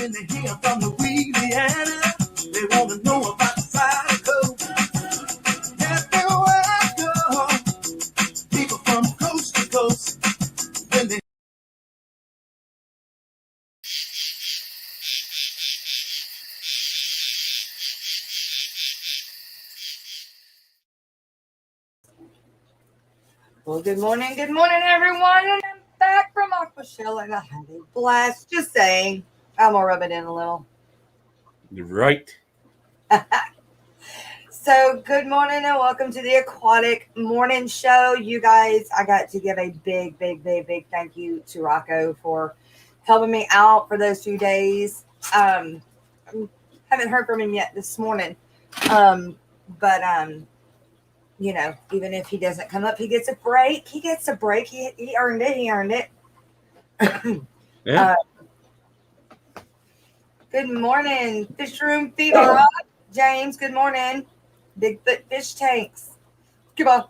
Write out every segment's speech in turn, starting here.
When they hear from Louisiana, they want to know about the Zydeco. Everywhere I go, people from coast to coast. When they Well, good morning, everyone. And I'm back from Aquashell, and I had a blast. Just saying, I'm gonna rub it in a little. Right. So, good morning, and welcome to the Aquatic Morning Show. You guys, I got to give a big thank you to Rocco for helping me out for those 2 days. I haven't heard from him yet this morning, but you know, even if he doesn't come up, he gets a break. He gets a break. He earned it. He earned it. Yeah. Good morning, Fish Room Fever. James, good morning. Bigfoot Fish Tanks. Come on.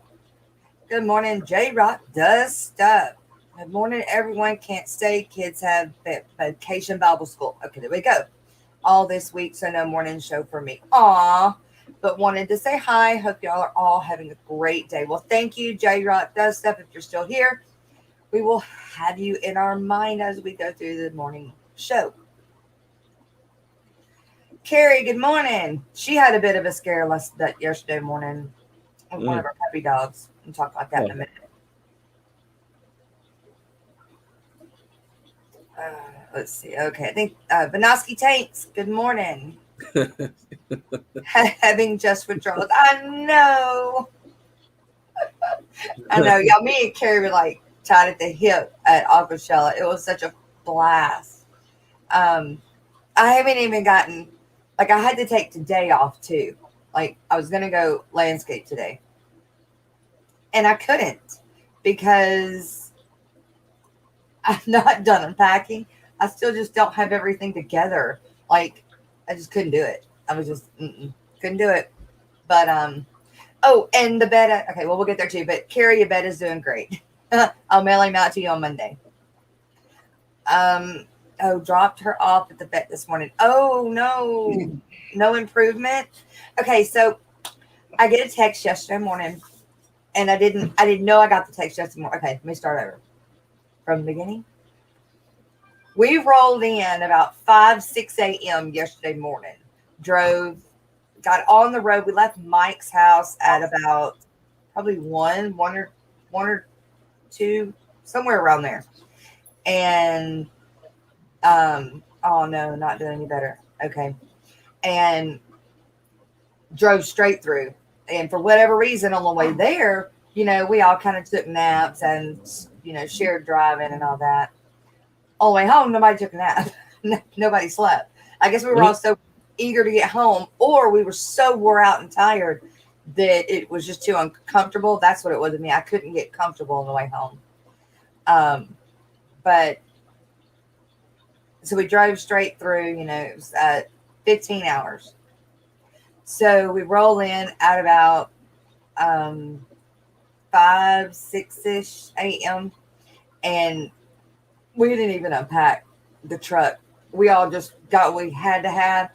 Good morning, J-Rock does stuff. Good morning, everyone. Can't stay. Kids have vacation Bible school. Okay, there we go. All this week, so no morning show for me. Aw. But wanted to say hi. Hope y'all are all having a great day. Well, thank you, J-Rock does stuff. If you're still here, we will have you in our mind as we go through the morning show. Carrie, good morning. She had a bit of a scare that yesterday morning with one of her puppy dogs. We'll talk about that in a minute. Let's see. Okay, I think Vanoski Tanks, good morning. Having just withdrawals. I know. I know. Y'all, me and Carrie were like tied at the hip at Aquashella. It was such a blast. I haven't even gotten, like, I had to take today off too. Like, I was going to go landscape today. And I couldn't because I'm not done unpacking. I still just don't have everything together. Like, I just couldn't do it. I was just, couldn't do it. But, oh, and the bed, okay, well, we'll get there too. But Carrie, your bed is doing great. I'll mail him out to you on Monday. Oh, dropped her off at the vet this morning. Oh, no. No improvement. Okay, so I get a text yesterday morning, and I didn't know I got the text yesterday morning. Okay, let me start over from the beginning. We rolled in about 5-6 a.m. yesterday morning. Drove, got on the road. We left Mike's house at about probably one or two, somewhere around there. And oh no, not doing any better. Okay. And drove straight through. And for whatever reason on the way there, you know, we all kind of took naps and, you know, shared driving and all that. On the way home, nobody took a nap. Nobody slept. I guess we were all so eager to get home, or we were so wore out and tired that it was just too uncomfortable. That's what it was with me. I couldn't get comfortable on the way home. But so we drove straight through, you know, it was 15 hours. So we roll in at about 5-6-ish a.m. and we didn't even unpack the truck. We all just got what we had to have,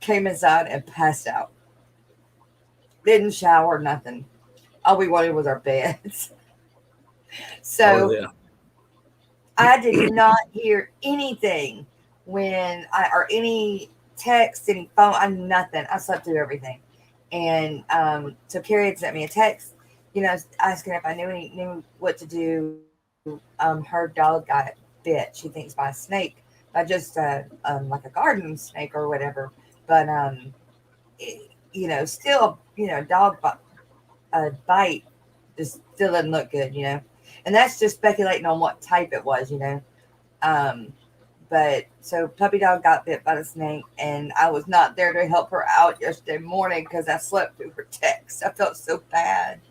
came inside and passed out. Didn't shower, nothing. All we wanted was our beds. So I did not hear anything or any text, any phone, nothing. I slept through everything. And so Carrie had sent me a text, you know, asking if I knew what to do. Her dog got bit, she thinks, by a snake, by just like a garden snake or whatever. But you know, still, you know, dog bite just still doesn't look good, you know. And that's just speculating on what type it was, you know. But so puppy dog got bit by the snake, and I was not there to help her out yesterday morning because I slept through her text. I felt so bad.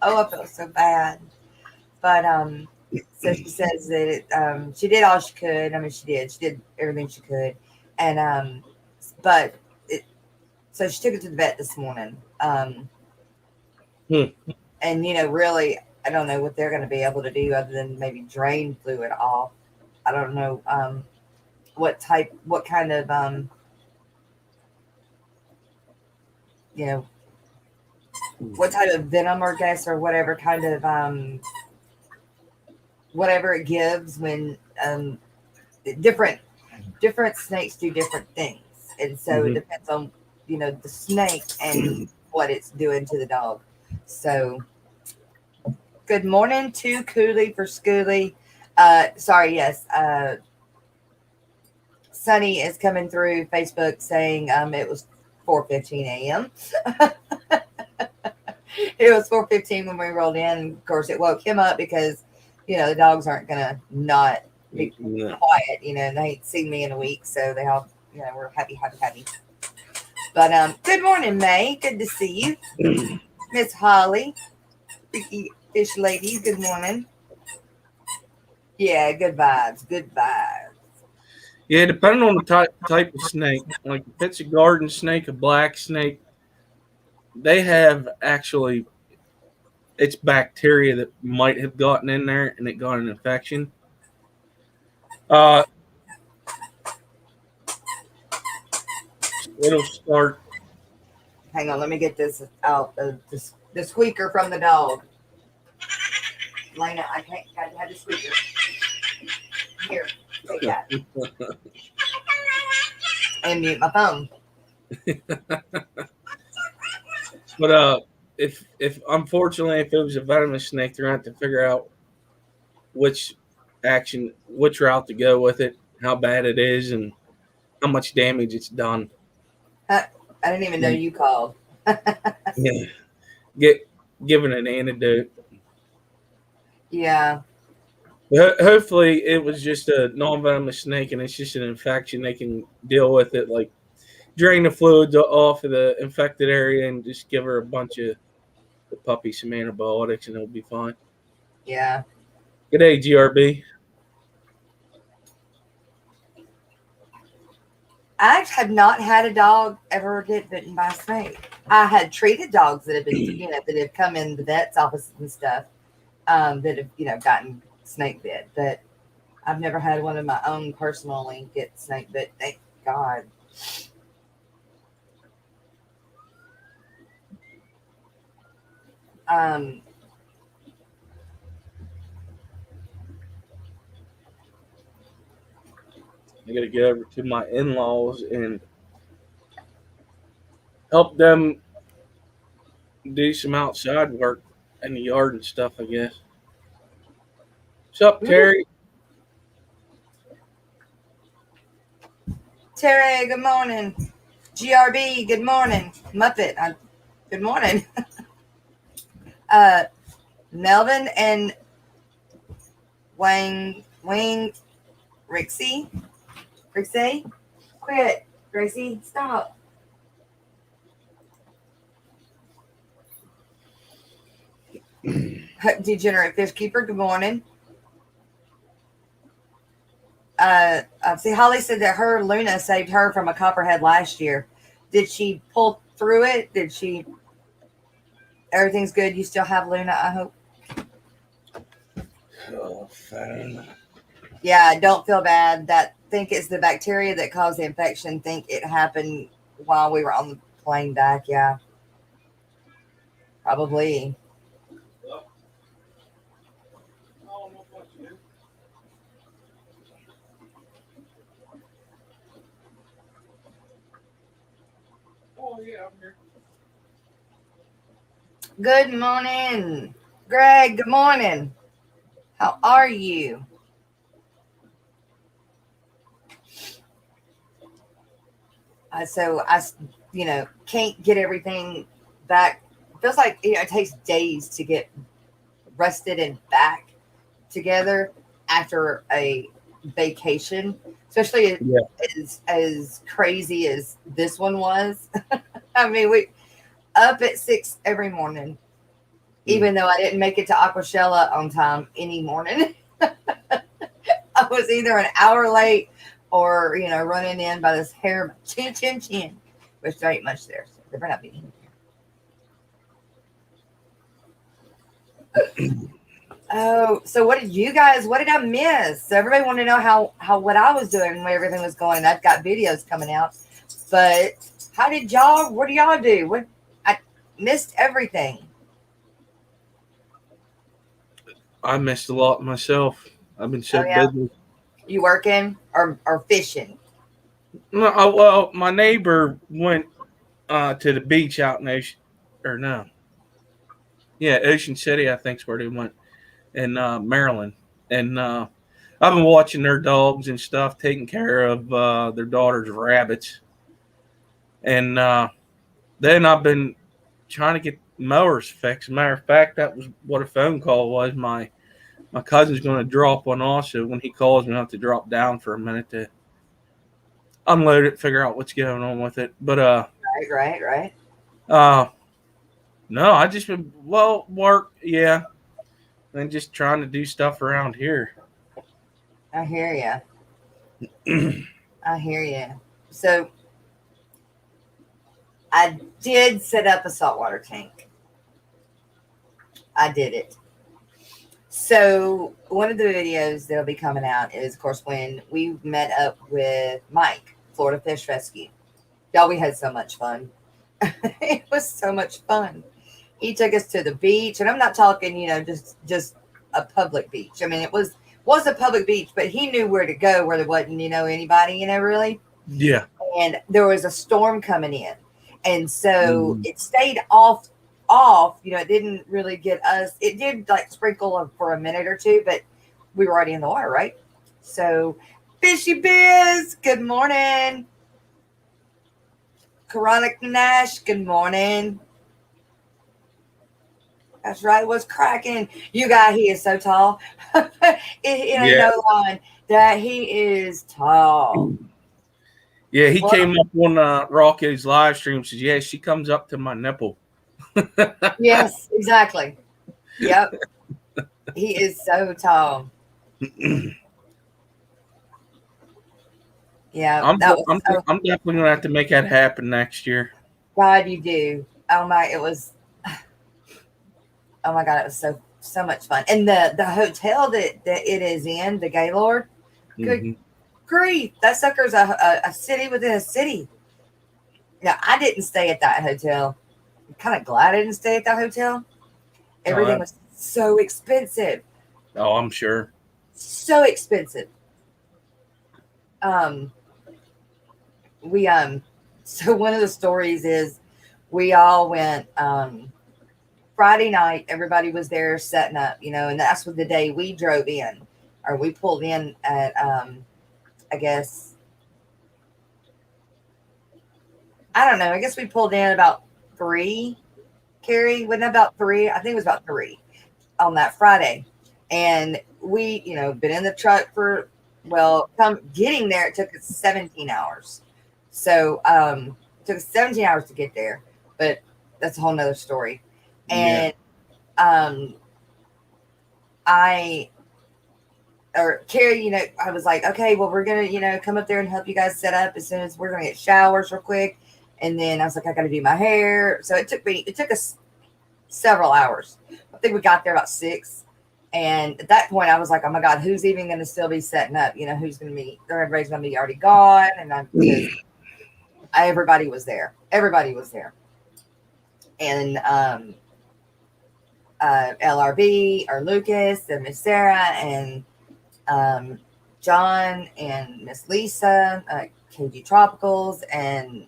Oh, I felt so bad. But so she says that she did all she could. I mean, she did everything she could, and but so she took it to the vet this morning. And you know, really, I don't know what they're going to be able to do other than maybe drain fluid off. I don't know. what kind of you know, what type of venom or gas or whatever kind of whatever it gives when different snakes do different things, and so it depends on the snake and what it's doing to the dog. So good morning to Cooley for Schooly. Sorry, yes. Sunny is coming through Facebook saying it was 4:15 a.m. It was 4:15 when we rolled in. And of course, it woke him up because the dogs aren't gonna not be quiet. They ain't seen me in a week, so they all we're happy. But good morning, May. Good to see you, Miss Holly, Freaky Fish Lady. Good morning. Yeah, good vibes. Good vibes. Yeah, depending on the type of snake, like if it's a garden snake, a black snake, they have actually, it's bacteria that might have gotten in there and it got an infection. It'll start. Hang on, let me get this out. The squeaker from the dog. Lena, I can't. I have the squeaker. Here, take that. And mute my phone. But if unfortunately if it was a venomous snake, they're going to have to figure out which route to go with it, how bad it is, and how much damage it's done. I didn't even know you called. Yeah, given an antidote. Yeah. Hopefully it was just a non-venomous snake and it's just an infection. They can deal with it, like drain the fluids off of the infected area and just give her a bunch of the puppy some antibiotics and it'll be fine. Yeah. Good day, GRB. I have not had a dog ever get bitten by a snake. I had treated dogs that have been, that have come in the vet's office and stuff, that have, gotten snake bit, but I've never had one of my own personally get snake bit. Thank God. I got to get over to my in-laws and help them do some outside work in the yard and stuff, I guess. What's up, Terry? Terry, good morning. GRB, good morning. Muppet, good morning. Melvin and Wang, Rixie, quit. Gracie, stop. Degenerate Fish Keeper, good morning. See, Holly said that her Luna saved her from a copperhead last year. Did she pull through it? Everything's good? You still have Luna, I hope? Oh, fine. Yeah, don't feel bad. Think it's the bacteria that caused the infection. Think it happened while we were on the plane back. Yeah, probably. Oh, yeah, I'm here. Good morning, Greg. Good morning. How are you? So I, can't get everything back. It feels like it takes days to get rested and back together after a vacation, especially as crazy as this one was. I mean, we up at 6 every morning, even though I didn't make it to Aquashella on time any morning. I was either an hour late or, running in by this hair chin, which there ain't much there. So there better not be anything. Oh, so what did I miss? So everybody wanted to know how what I was doing, where everything was going. I've got videos coming out, but what do y'all do? I missed everything. I missed a lot myself. I've been Oh so yeah. busy. You working or fishing? No, well, my neighbor went to the beach out in Ocean, or no, yeah, Ocean City, I think's where they went in Maryland, and I've been watching their dogs and stuff, taking care of their daughter's rabbits, and then I've been trying to get mowers fixed. Matter of fact, that was what a phone call was. My cousin's going to drop one also. When he calls me, I have to drop down for a minute to unload it, figure out what's going on with it. But Right. uh, no, I just been work, yeah, and just trying to do stuff around here. I hear you. I hear you. So I did set up a saltwater tank. I did it. So one of the videos that'll be coming out is, of course, when we met up with Mike, Florida Fish Rescue. Y'all, we had so much fun. It was so much fun. He took us to the beach, and I'm not talking, just a public beach. I mean, it was a public beach, but he knew where to go where there wasn't, anybody, really. Yeah. And there was a storm coming in, and so Mm. it stayed off. It didn't really get us. It did like sprinkle for a minute or two, but we were already in the water, right? So, Fishy Biz, good morning. Chronic Nash, good morning. That's right, what's cracking? You guys, he is so tall. it ain't Yeah. no line that he is tall. Yeah, he Well, came up on Rocky's live stream. Says, "Yeah, she comes up to my nipple." yes, exactly. Yep, he is so tall. Yeah, I'm that was I'm so. I'm definitely gonna have to make that happen next year. God, you do. Oh my, it was. Oh my God, it was so much fun. And the hotel that it is in, the Gaylord. Good Hmm. grief, that sucker's a city within a city. Now, I didn't stay at that hotel. I'm kind of glad I didn't stay at that hotel. Everything was so expensive. Oh, I'm sure. So expensive. Um, we so one of the stories is we all went Friday night. Everybody was there setting up, and that's what the day we drove in, or we pulled in at I guess I don't know. I guess we pulled in about 3. Carrie, wasn't it about 3? I think it was about 3 on that Friday. And we, been in the truck for, come getting there, it took us 17 hours. So it took us 17 hours to get there, but that's a whole nother story. Yeah. And I, or Carrie, I was like, okay, well, we're going to, come up there and help you guys set up as soon as we're going to get showers real quick. And then I was like, I got to do my hair. So it took us several hours. I think we got there about 6. And at that point, I was like, oh my God, who's even going to still be setting up? Who's going to be, everybody's going to be already gone. And everybody was there. Everybody was there. And LRB or Lucas and Miss Sarah and John and Miss Lisa, KG Tropicals, and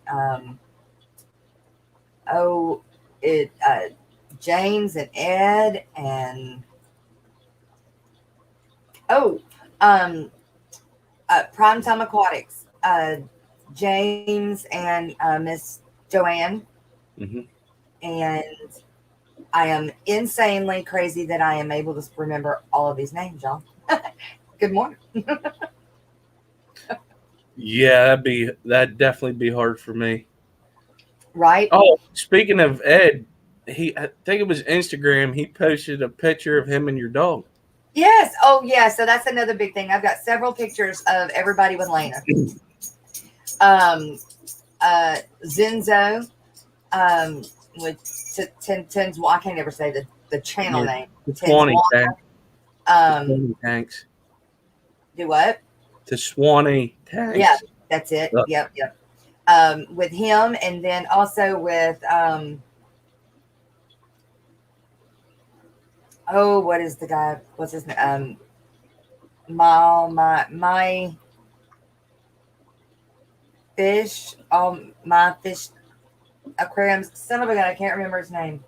James and Ed, and Primetime Aquatics, James and Miss Joanne. Hmm. And I am insanely crazy that I am able to remember all of these names, y'all. Good morning. Yeah, that'd definitely be hard for me. Right? Oh, speaking of Ed, I think it was Instagram. He posted a picture of him and your dog. Yes. Oh, yeah. So that's another big thing. I've got several pictures of everybody with Lena. Zenzo, with Tens. Well, I can't ever say the channel name. The Tens 20 tag. Swanee tanks. Do what? The Swanee tanks. Yeah, that's it. Uh, Yep, yep. With him, and then also with oh, what is the guy? What's his name? My fish. My fish aquariums. Son of a gun, I can't remember his name.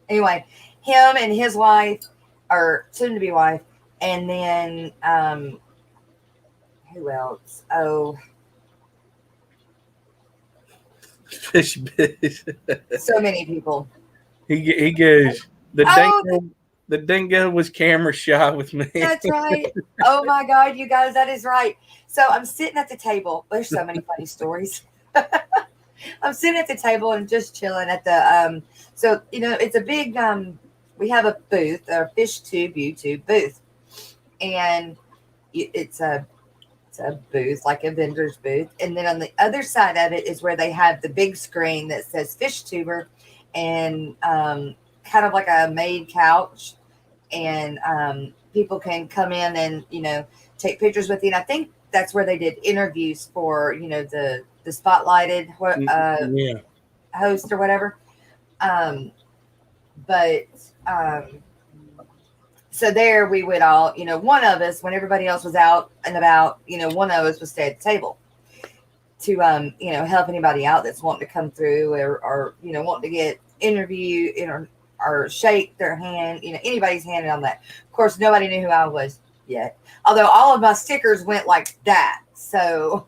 Anyway, him and his wife, or soon to be wife, and then who else? Oh, Fish biz. so many people. He goes, Oh, the dingo was camera shy with me. that's right. Oh my God, you guys, that is right. So I'm sitting at the table. There's so many funny stories. I'm sitting at the table and just chilling at the so it's a big we have a booth, a fish tube YouTube booth. And it's a booth, like a vendor's booth. And then on the other side of it is where they have the big screen that says fish tuber, and kind of like a made couch, and people can come in and take pictures with you. And I think that's where they did interviews for the spotlighted Yeah. host or whatever. But so there we would all, one of us, when everybody else was out and about, one of us would stay at the table to help anybody out that's wanting to come through, or wanting to get interviewed or shake their hand, anybody's hand on that. Of course, nobody knew who I was yet, although all of my stickers went like that. So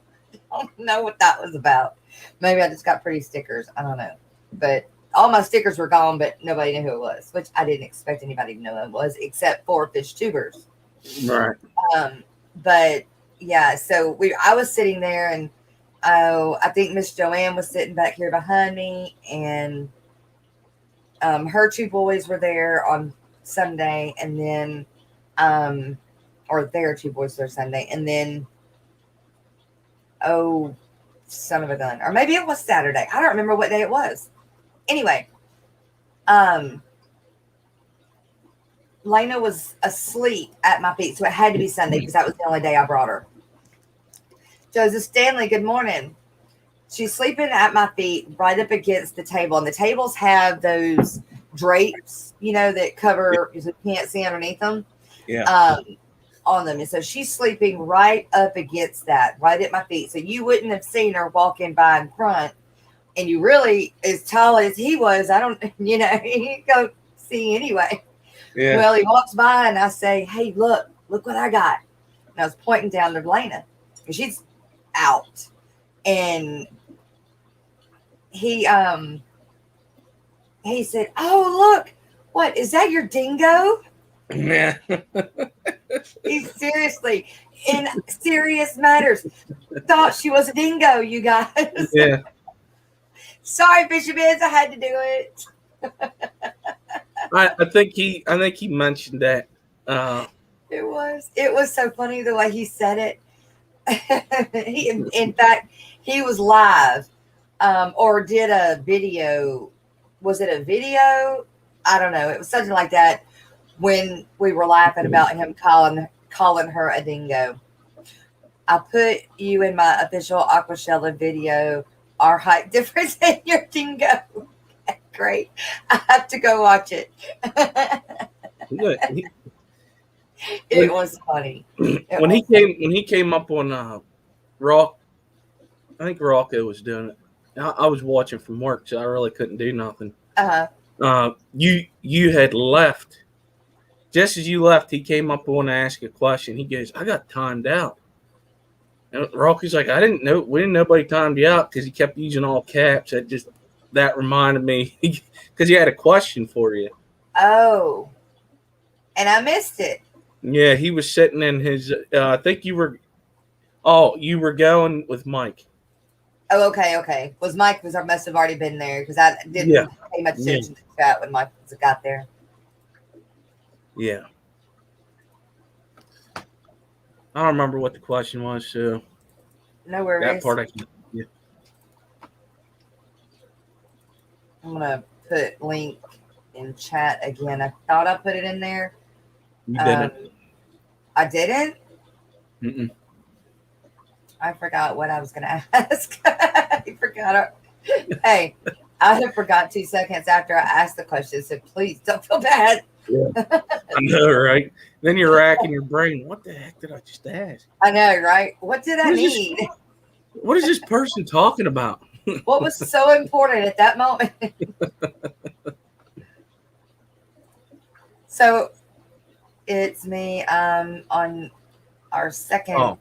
I don't know what that was about. Maybe I just got pretty stickers. I don't know. But all my stickers were gone, but nobody knew who it was, which I didn't expect anybody to know who it was, except for fish tubers. Right. But yeah, so I was sitting there, and I think Miss Joanne was sitting back here behind me, and her two boys were there on Sunday, and then or their two boys there Sunday, and then oh, son of a gun, or maybe it was Saturday. I don't remember what day it was. Anyway, Lena was asleep at my feet, so it had to be Sunday because that was the only day I brought her. Joseph Stanley, good morning. She's sleeping at my feet right up against the table, and the tables have those drapes, that cover, you can't see underneath them. Yeah. On them. And so she's sleeping right up against that, right at my feet. So you wouldn't have seen her walking by in front. And you really, as tall as he was, I don't, he go see anyway. Yeah. Well, he walks by, and I say, "Hey, look what I got." And I was pointing down to Lena, and she's out. And he said, "Oh, look, what is that? Your dingo?" Yeah. He seriously, in serious matters, thought she was a dingo, you guys. Yeah. Sorry, Bishop is, I had to do it. I think he mentioned that. It was so funny the way he said it. In fact, he was live, or did a video. Was it a video? I don't know. It was something like that when we were laughing about him calling her a dingo. I put you in my official Aquashella video. Our height difference in your dingo. Great. I have to go watch it. It was funny. When he came up on Rock, I think Rocco was doing it. I was watching from work, so I really couldn't do nothing. You had left. Just as you left, he came up and wanted to ask a question. He goes, "I got timed out." And Rocky's like, "I didn't know. We didn't know nobody timed you out," because he kept using all caps. That reminded me because he had a question for you. Oh, and I missed it. Yeah, he was sitting in his. I think you were. Oh, you were going with Mike. Oh, okay. Must have already been there because I didn't pay much attention to the chat when Mike got there. Yeah. I don't remember what the question was, so no worries. That part I can. Yeah. I'm gonna put link in chat again. I thought I put it in there, You Um, didn't. I didn't. Mm-mm. I forgot what I was going to ask. I forgot. Hey, I had forgot 2 seconds after I asked the question. So please don't feel bad. Yeah. I know, right? Then you're racking your brain. What the heck did I just ask? I know, right? What did I What is this? need? What is this person talking about? What was so important at that moment? So it's me on our second Oh,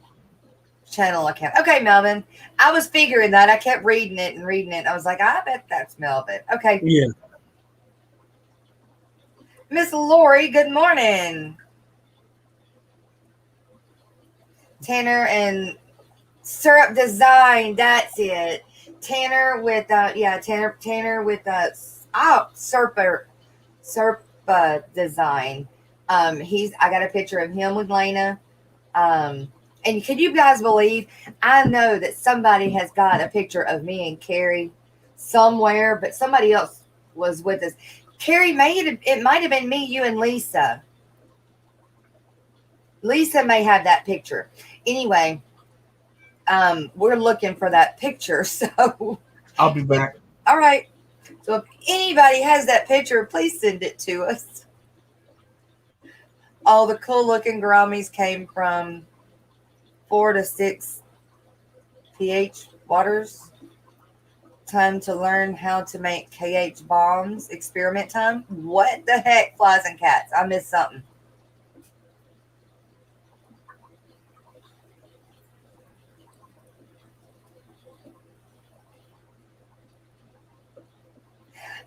channel account. Okay, Melvin. I was figuring that. I kept reading it and reading it. I was like, I bet that's Melvin. Okay. yeah. Miss Lori, good morning. Tanner and Syrup Design. That's it. Tanner with Tanner with Serpa Design. I got a picture of him with Lena. And can you guys believe? I know that somebody has got a picture of me and Carrie somewhere, but somebody else was with us. Carrie it might have been me, you, and Lisa. Lisa may have that picture. Anyway, we're looking for that picture. So, I'll be back. all right. So if anybody has that picture, please send it to us. All the cool looking gouramis came from 4 to 6 pH waters. Time to learn how to make KH bombs. Experiment time. What the heck, flies and cats? I missed something.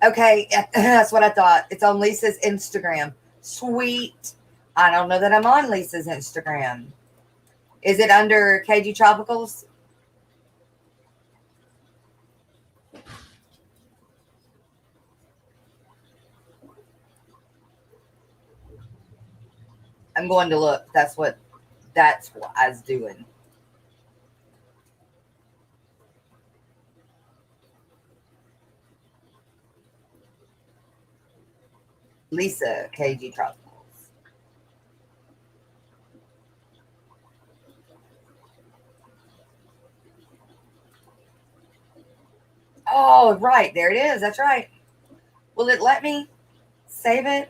Okay, that's what I thought. It's on Lisa's Instagram. Sweet. I don't know that I'm on Lisa's Instagram. Is it under KG Tropicals? I'm going to look. That's what I was doing. Lisa KG Tropicals. Oh, right. There it is. That's right. Will it let me save it?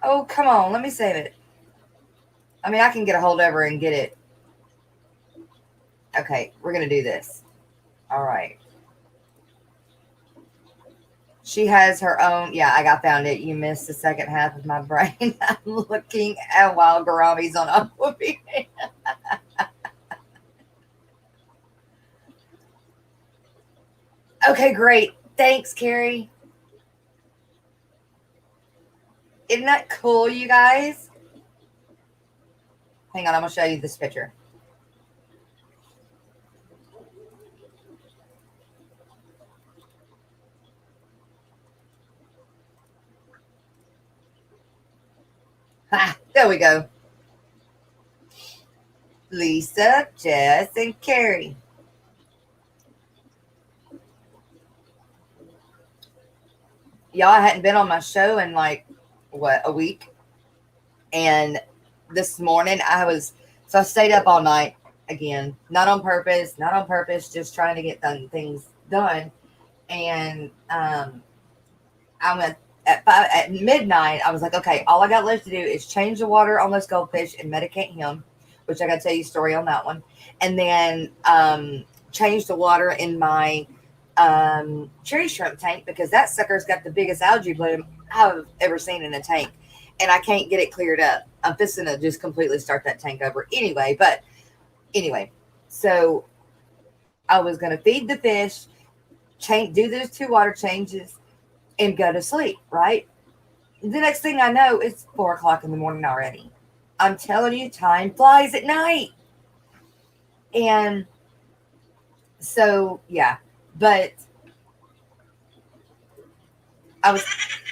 Oh, come on. Let me save it. I mean, I can get a hold of her and get it. Okay, we're going to do this. All right. She has her own. Yeah, I got found it. You missed the second half of my brain. I'm looking at wild gouramis on Aquatic. Okay, great. Thanks, Carrie. Isn't that cool, you guys? Hang on, I'm going to show you this picture. Ha, there we go. Lisa, Jess, and Carrie. Y'all hadn't been on my show in like, what, a week? And this morning I stayed up all night again. Not on purpose, just trying to get things done. And I went at midnight. I was like, okay, all I got left to do is change the water on those goldfish and medicate him, which I got to tell you a story on that one. And then change the water in my cherry shrimp tank, because that sucker's got the biggest algae bloom I've ever seen in a tank. And I can't get it cleared up. I'm fixing to just completely start that tank over anyway. But anyway, so I was going to feed the fish, do those 2 water changes, and go to sleep, right? The next thing I know, it's 4 o'clock in the morning already. I'm telling you, time flies at night. And so, yeah, but I was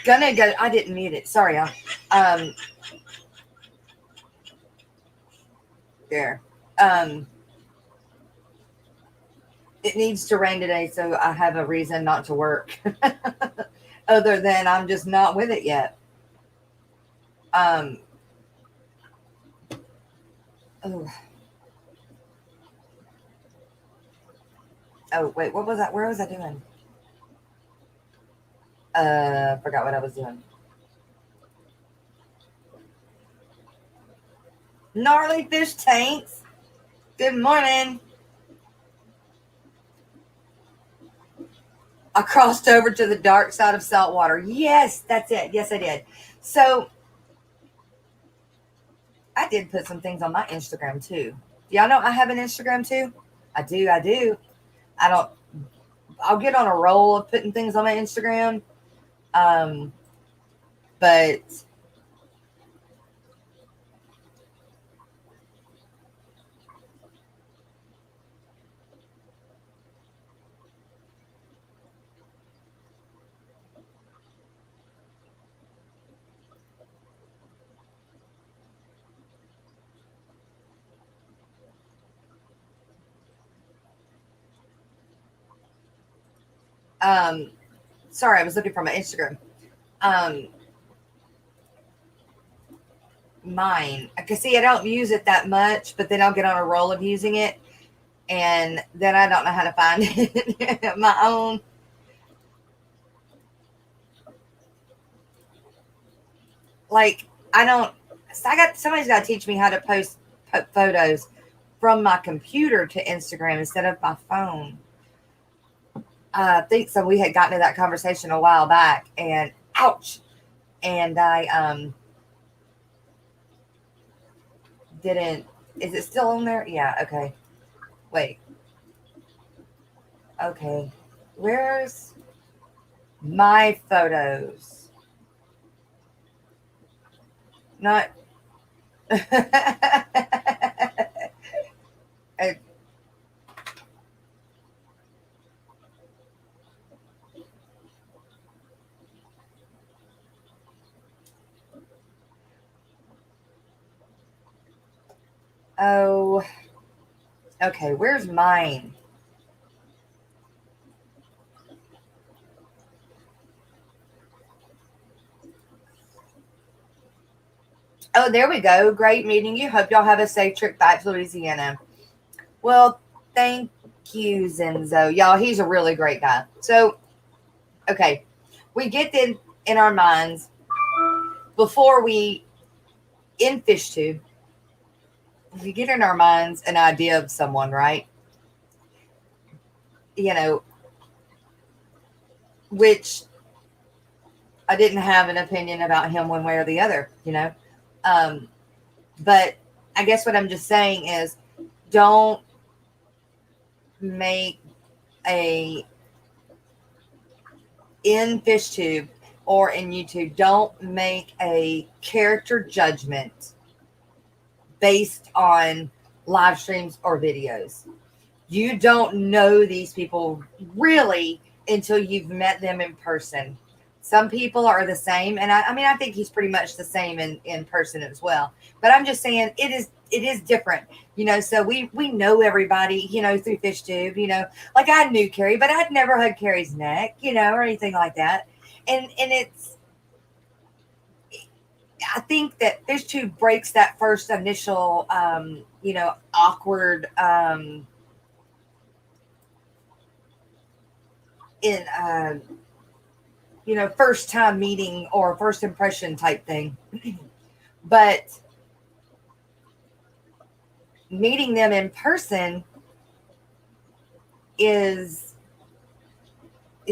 gonna go. I didn't mute it. Sorry, y'all. There. It needs to rain today, so I have a reason not to work. other than I'm just not with it yet. Um, oh, wait, what was that? Where was I doing? Forgot what I was doing. Gnarly fish tanks. Good morning. I crossed over to the dark side of saltwater. Yes, that's it. Yes, I did. So I did put some things on my Instagram too. Y'all know I have an Instagram too? I do. I do. I don't, I'll get on a roll of putting things on my Instagram. Um, but um, sorry, I was looking for my Instagram. Um, Mine. I can see I don't use it that much, but then I'll get on a roll of using it, and then I don't know how to find it. My own. Like I don't. So I got somebody's got to teach me how to put photos from my computer to Instagram instead of my phone. I think so. We had gotten to that conversation a while back, and ouch. And I didn't. Is it still on there? Yeah. Okay. Wait. Okay. Where's my photos? Not. Uh, oh. Okay. Where's mine? Oh, there we go. Great meeting you. Hope y'all have a safe trip back to Louisiana. Well, thank you, Zenzo. Y'all, he's a really great guy. So, okay, we get in our minds before we in fish tube. We get in our minds an idea of someone, right? You know, which I didn't have an opinion about him one way or the other. Um, but I guess what I'm just saying is, don't make a in fish tube or in YouTube, don't make a character judgment based on live streams or videos. You don't know these people really until you've met them in person. Some people are the same, and I mean I think he's pretty much the same in person as well. But I'm just saying it is different, So we know everybody, through FishTube, Like I knew Carrie, but I'd never hugged Carrie's neck, or anything like that. And it's I think that FishTube breaks that first initial awkward in first time meeting or first impression type thing. But meeting them in person it's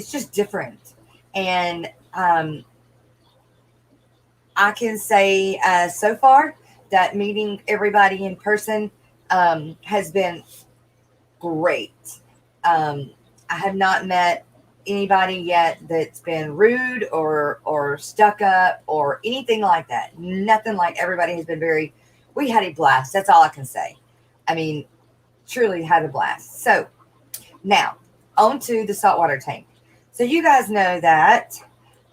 just different. And I can say so far that meeting everybody in person has been great. I have not met anybody yet that's been rude or stuck up or anything like that. Nothing. Like everybody has been we had a blast. That's all I can say. I mean, truly had a blast. So now on to the saltwater tank. So you guys know that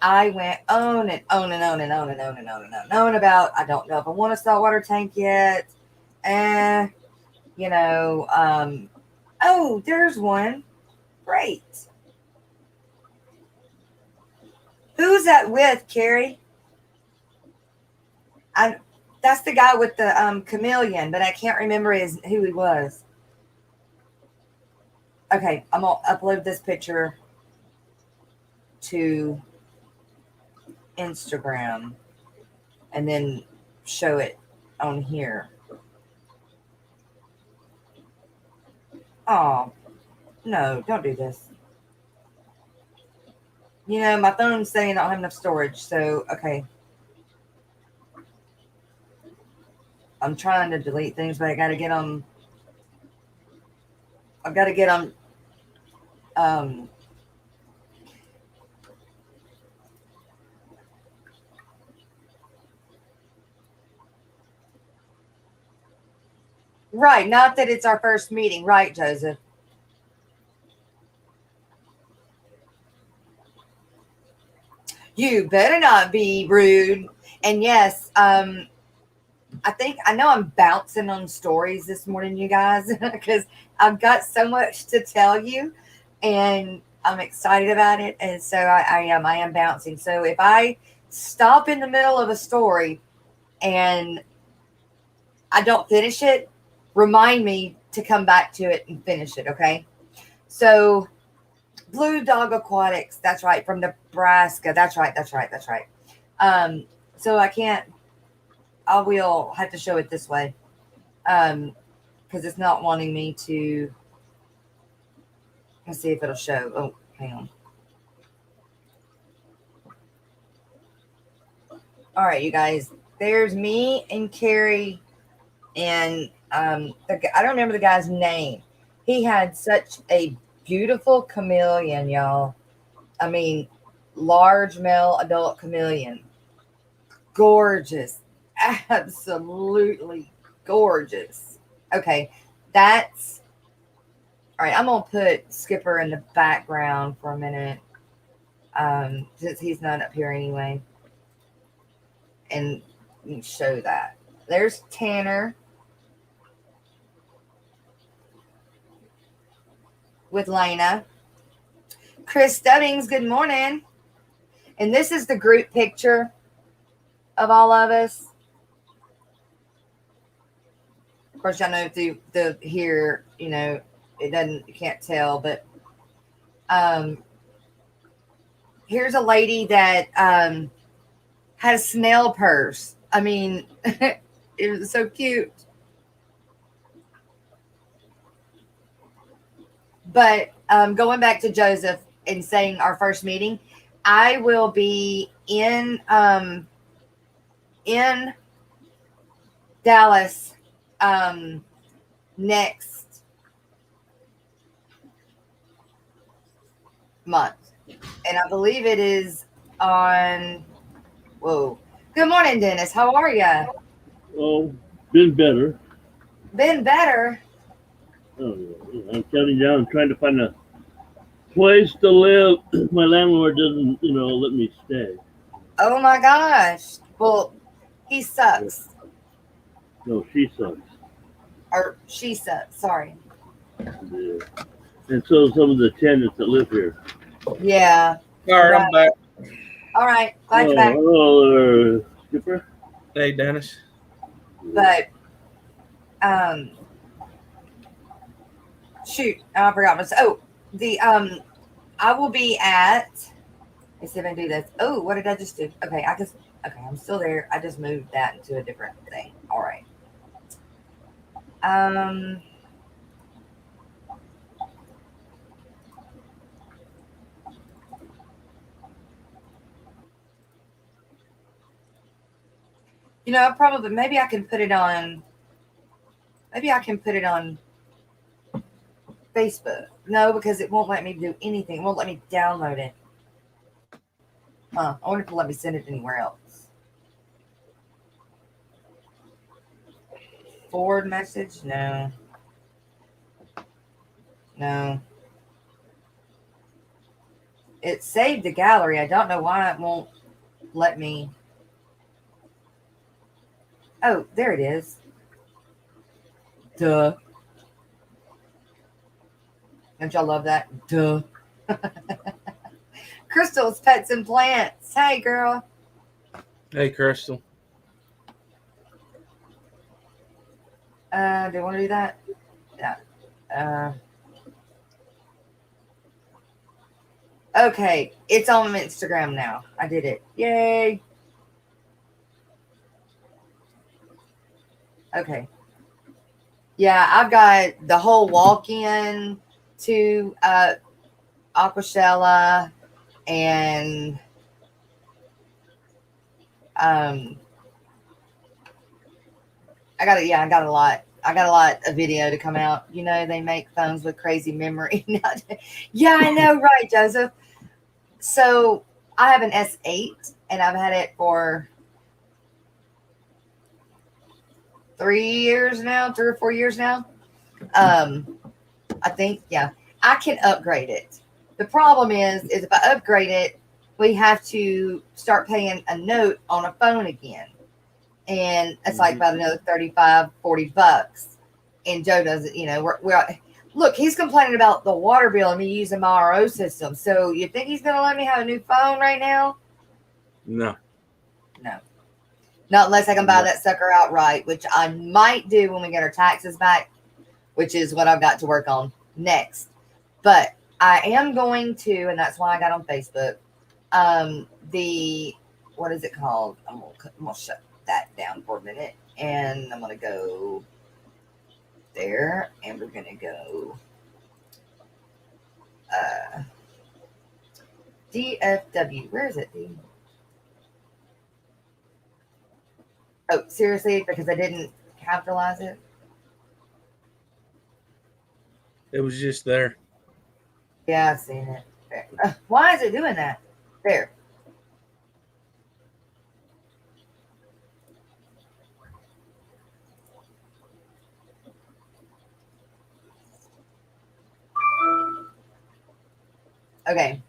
I went on and on and on and on and on and on and on and on about, I don't know if I want a saltwater tank yet. There's one. Great. that with, Carrie? That's the guy with the chameleon, but I can't remember who he was. Okay, I'm gonna upload this picture to Instagram and then show it on here. Oh, no, don't do this. You know, my phone's saying I don't have enough storage, so, okay. I'm trying to delete things, but I gotta get them. I've got to get them. Right, not that it's our first meeting, right, Joseph? You better not be rude. And yes, I know I'm bouncing on stories this morning, you guys, because I've got so much to tell you, and I'm excited about it. And so I am bouncing. So if I stop in the middle of a story and I don't finish it, remind me to come back to it and finish it. Okay. So Blue Dog Aquatics. That's right. From Nebraska. That's right. So I will have to show it this way. Because it's not wanting me to. Let's see if it'll show. Oh, hang on. All right, you guys. There's me and Carrie, and I don't remember the guy's name. He had such a beautiful chameleon, y'all. I mean, large male adult chameleon. Gorgeous. Absolutely gorgeous. Okay, that's all right. I'm gonna put Skipper in the background for a minute, since he's not up here anyway, and show that. There's Tanner with Lena. Chris Stubbings, good morning. And this is the group picture of all of us. Of course, y'all know through the here, you know, you can't tell, but here's a lady that had a snail purse. I mean, it was so cute. But going back to Joseph and saying our first meeting, I will be in Dallas next month, and I believe it is on. Whoa! Good morning, Dennis. How are you? Oh, been better. Been better. Oh, yeah. I'm counting down, trying to find a place to live. My landlord doesn't, let me stay. Oh my gosh! Well, he sucks. No, she sucks. Or she sucks. Sorry. Yeah. And so some of the tenants that live here. Yeah. All right, Right. I'm back. All right. Glad you're back. Hello, Skipper. Hey, Dennis. But shoot, I forgot what. Oh, the I will be at. Let's see if I can do this. Oh, what did I just do? Okay, okay, I'm still there. I just moved that into a different thing. All right. You know, maybe I can put it on. Maybe I can put it on Facebook. No, because it won't let me do anything. It won't let me download it. Huh. I wonder if it'll let me send it anywhere else. Forward message? No. No. It saved the gallery. I don't know why it won't let me. Oh, there it is. Duh. Don't y'all love that? Duh. Crystal's Pets and Plants. Hey, girl. Hey, Crystal. Do you want to do that? Yeah. Okay, it's on Instagram now. I did it. Yay. Okay. Yeah, I've got the whole walk-in to Aquashella and I got a lot. I got a lot of video to come out. You know, they make phones with crazy memory. Yeah, I know, right, Joseph? So I have an S8 and I've had it for 3 or 4 years now. I think, yeah, I can upgrade it. The problem is if I upgrade it, we have to start paying a note on a phone again. And it's like about another $35-40. And Joe doesn't, you know, look, he's complaining about the water bill and me using my RO system. So you think he's going to let me have a new phone right now? No. Not unless I can buy that sucker outright, which I might do when we get our taxes back, which is what I've got to work on next. But I am going to, and that's why I got on Facebook, what is it called? I'm going to shut that down for a minute. And I'm going to go there. And we're going to go DFW. Where is it, D? Oh, seriously? Because I didn't capitalize it? It was just there. Yeah, I've seen it. There. Why is it doing that? There. Okay.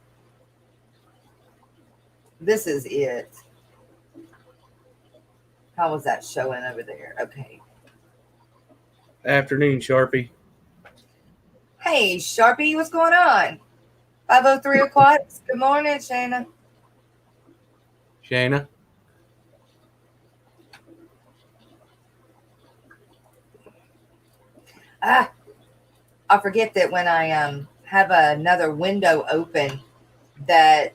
This is it. How was that showing over there? Okay. Afternoon, Sharpie. Hey, Sharpie, what's going on? 503 Aquatics. Good morning, Shayna. Shayna. I forget that when I have another window open that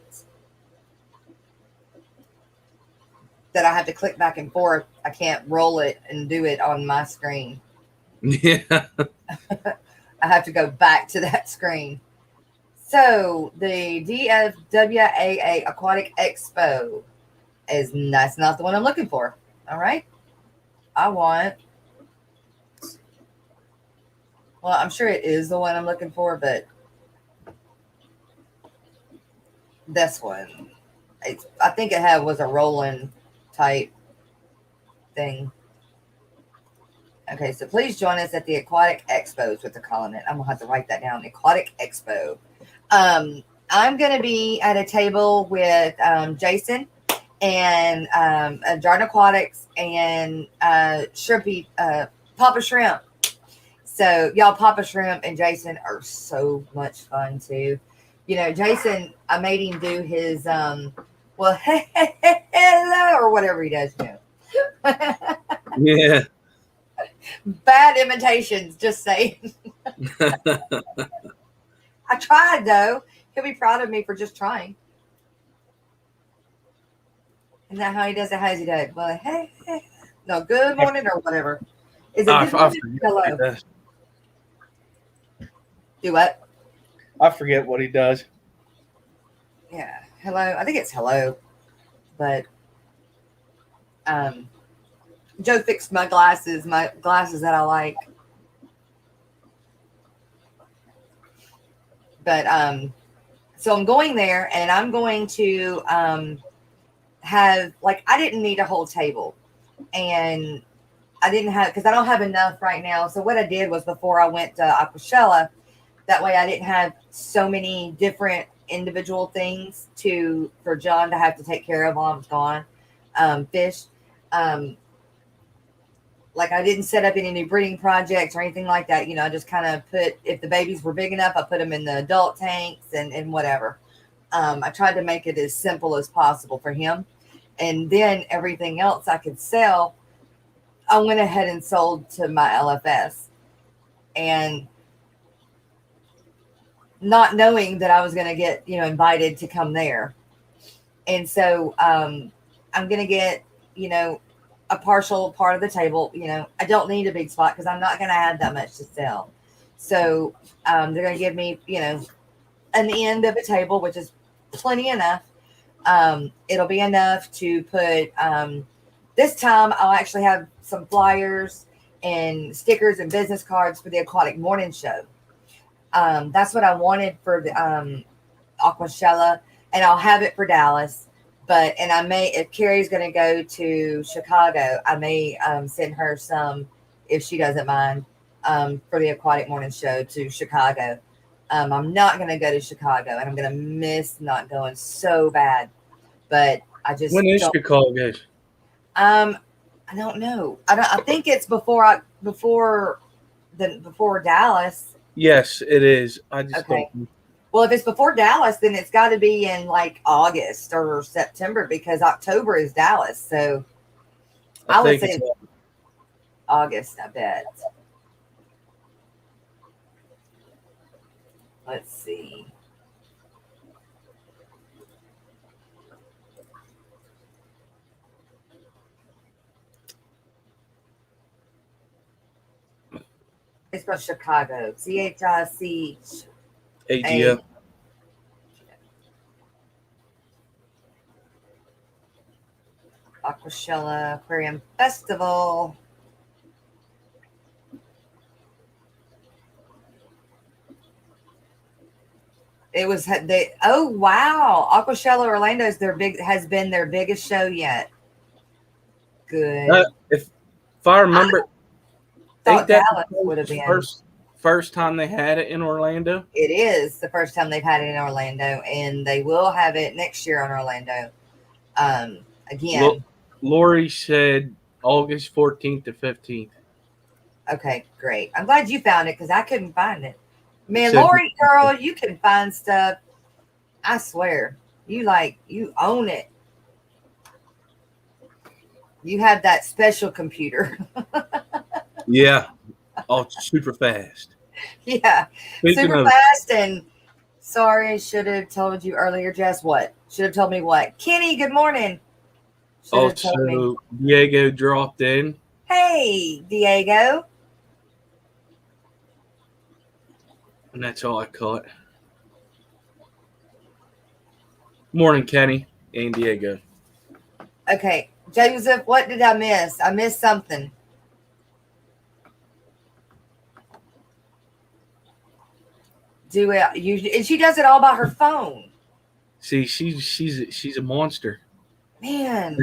I have to click back and forth. I can't roll it and do it on my screen. Yeah. I have to go back to that screen. So the DFWAA Aquatic Expo that's not the one I'm looking for. All right. I want, well, I'm sure it is the one I'm looking for, but this one, I think it was a rolling type thing. Okay, so please join us at the Aquatic Expo is what they're calling it. I'm gonna have to write that down. Aquatic Expo. I'm gonna be at a table with Jason and Jordan Aquatics and Shrimpy, Papa Shrimp. So y'all, Papa Shrimp and Jason are so much fun too. You know, Jason, I made him do his well, hello, or whatever he does, you know. Yeah. Bad imitations, just saying. I tried though. He'll be proud of me for just trying. Isn't that how he does it? How does he do it? Well, hey, no, good morning or whatever. Is it good morning? Hello. Do what? I forget what he does. Yeah. Hello. I think it's hello. But Joe fixed my glasses that I like. But so I'm going there and I'm going to have, like, I didn't need a whole table. And I didn't have, because I don't have enough right now. So what I did was, before I went to Aquashella, that way I didn't have so many different individual things for John to have to take care of while I was gone. Fish. Like, I didn't set up any new breeding projects or anything like that. You know, I just kind of if the babies were big enough, I put them in the adult tanks and whatever. I tried to make it as simple as possible for him. And then everything else I could sell, I went ahead and sold to my LFS. And not knowing that I was going to get, invited to come there. And so I'm going to get, a partial part of the table. I don't need a big spot because I'm not going to have that much to sell. So they're going to give me, an end of a table, which is plenty enough. It'll be enough to put, this time I'll actually have some flyers and stickers and business cards for the Aquatic Morning Show. That's what I wanted for the Aquashella, and I'll have it for Dallas. And I may, if Carrie's going to go to Chicago, I may send her some, if she doesn't mind, for the Aquatic Morning Show to Chicago. I'm not going to go to Chicago, and I'm going to miss not going so bad. But I just when is Chicago? I don't know. I think it's before Dallas. Yes, it is. I just Okay. don't. Well, if it's before Dallas, then it's got to be in like August or September because October is Dallas. So I would say August, I bet. Let's see. It's from Chicago. CHIC. AGF. Aquashella Aquarium Festival. It was oh wow, Aquashella Orlando has been their biggest show yet. Good. If I remember, Thought Dallas would have been first time they had it in Orlando. It is the first time they've had it in Orlando, and they will have it next year in Orlando. Again. Lori said August 14th to 15th. Okay, great. I'm glad you found it because I couldn't find it. Man, Lori, girl, you can find stuff. I swear. You own it. You have that special computer. Yeah. Oh, super fast. Yeah. Super fast. And sorry, should have told you earlier, Jess. What? Should have told me what? Kenny, good morning. Also, Diego dropped in. Hey, Diego. And that's all I caught. Morning, Kenny and Diego. Okay. Joseph, what did I miss? I missed something. And she does it all by her phone. See, she's a monster. Man,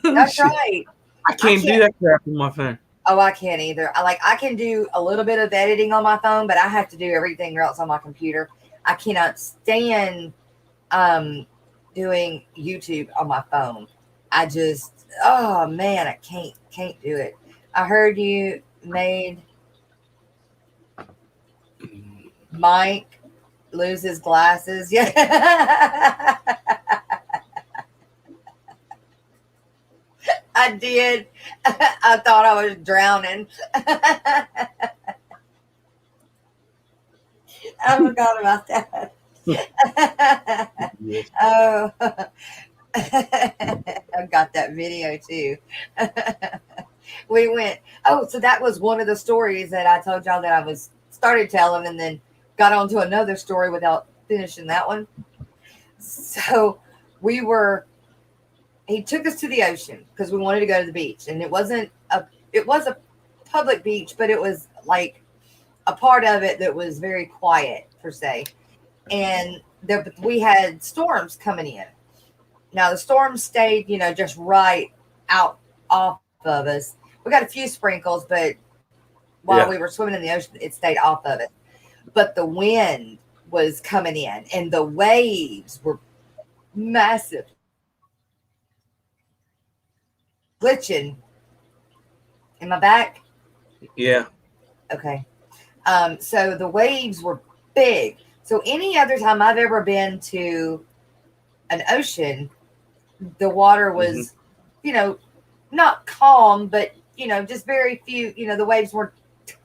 that's right. I can't do that crap on my phone. Oh, I can't either. I can do a little bit of editing on my phone, but I have to do everything else on my computer. I cannot stand doing YouTube on my phone. Oh man, I can't do it. I heard you made Mike lose his glasses. Yeah. I did. I thought I was drowning. I forgot about that. Yes. Oh, I got that video too. We went. Oh, so that was one of the stories that I told y'all that I started telling and then got on to another story without finishing that one. So he took us to the ocean because we wanted to go to the beach, and it was a public beach, but it was like a part of it that was very quiet per se. And we had storms coming in. Now the storm stayed, just right off of us. We got a few sprinkles, but while we were swimming in the ocean, it stayed off of it. But the wind was coming in, and the waves were massive. Glitching. Am I back? Yeah. Okay. So the waves were big. So any other time I've ever been to an ocean, the water was, not calm, but, just very few, the waves were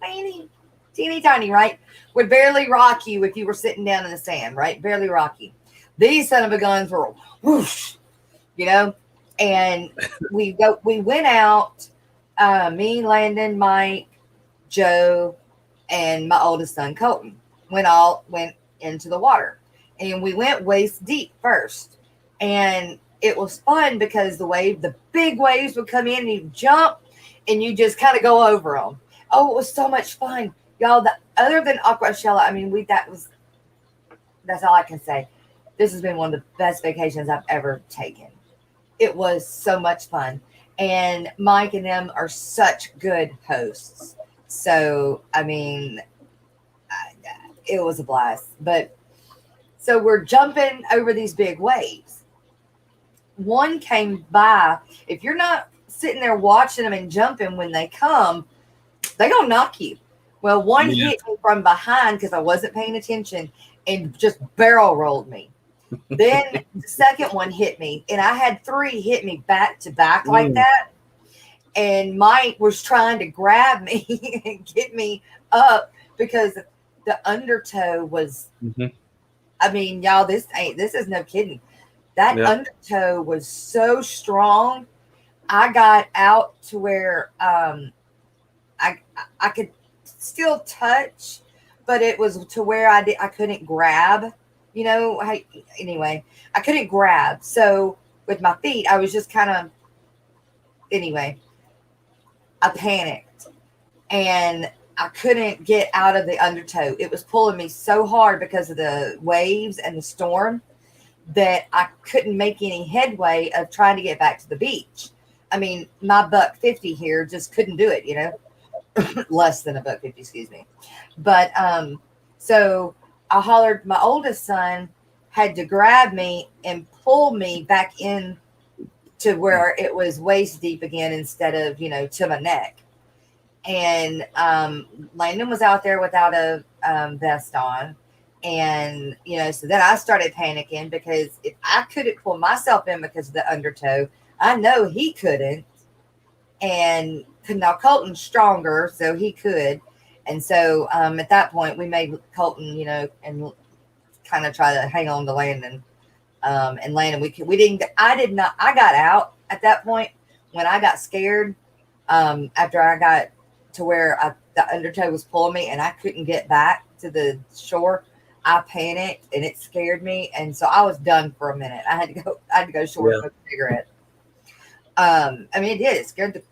tiny, teeny tiny, right? Would barely rock you if you were sitting down in the sand, right? Barely rock you. These son of a guns were whoosh, and we went out, me, Landon, Mike, Joe, and my oldest son, Colton, went into the water. And we went waist deep first. And it was fun because the big waves would come in and you jump and you just kind of go over them. Oh, it was so much fun. Y'all, other than Aquashella, I mean, that's all I can say. This has been one of the best vacations I've ever taken. It was so much fun. And Mike and them are such good hosts. So, I mean, it was a blast. But so we're jumping over these big waves. One came by. If you're not sitting there watching them and jumping when they come, they're going to knock you. Well, one hit me from behind because I wasn't paying attention and just barrel rolled me. Then the second one hit me, and I had 3 hit me back to back like that. And Mike was trying to grab me and get me up because the undertow was, I mean, y'all, this is no kidding. That undertow was so strong. I got out to where I could still touch, but it was to where I couldn't grab, anyway, I couldn't grab. So with my feet, I was just kind of, anyway, I panicked and I couldn't get out of the undertow. It was pulling me so hard because of the waves and the storm that I couldn't make any headway of trying to get back to the beach. I mean, my $1.50 here just couldn't do it, less than $1.50, excuse me. But so I hollered. My oldest son had to grab me and pull me back in to where it was waist deep again instead of, to my neck. And Landon was out there without a vest on. And, so then I started panicking because if I couldn't pull myself in because of the undertow, I know he couldn't. And now Colton's stronger, so he could. And so at that point, we made Colton, and kind of try to hang on to Landon. And Landon, I got out at that point when I got scared after I got to where the undertow was pulling me and I couldn't get back to the shore. I panicked and it scared me. And so I was done for a minute. I had to go shore and smoke a cigarette. I mean, it did. It scared the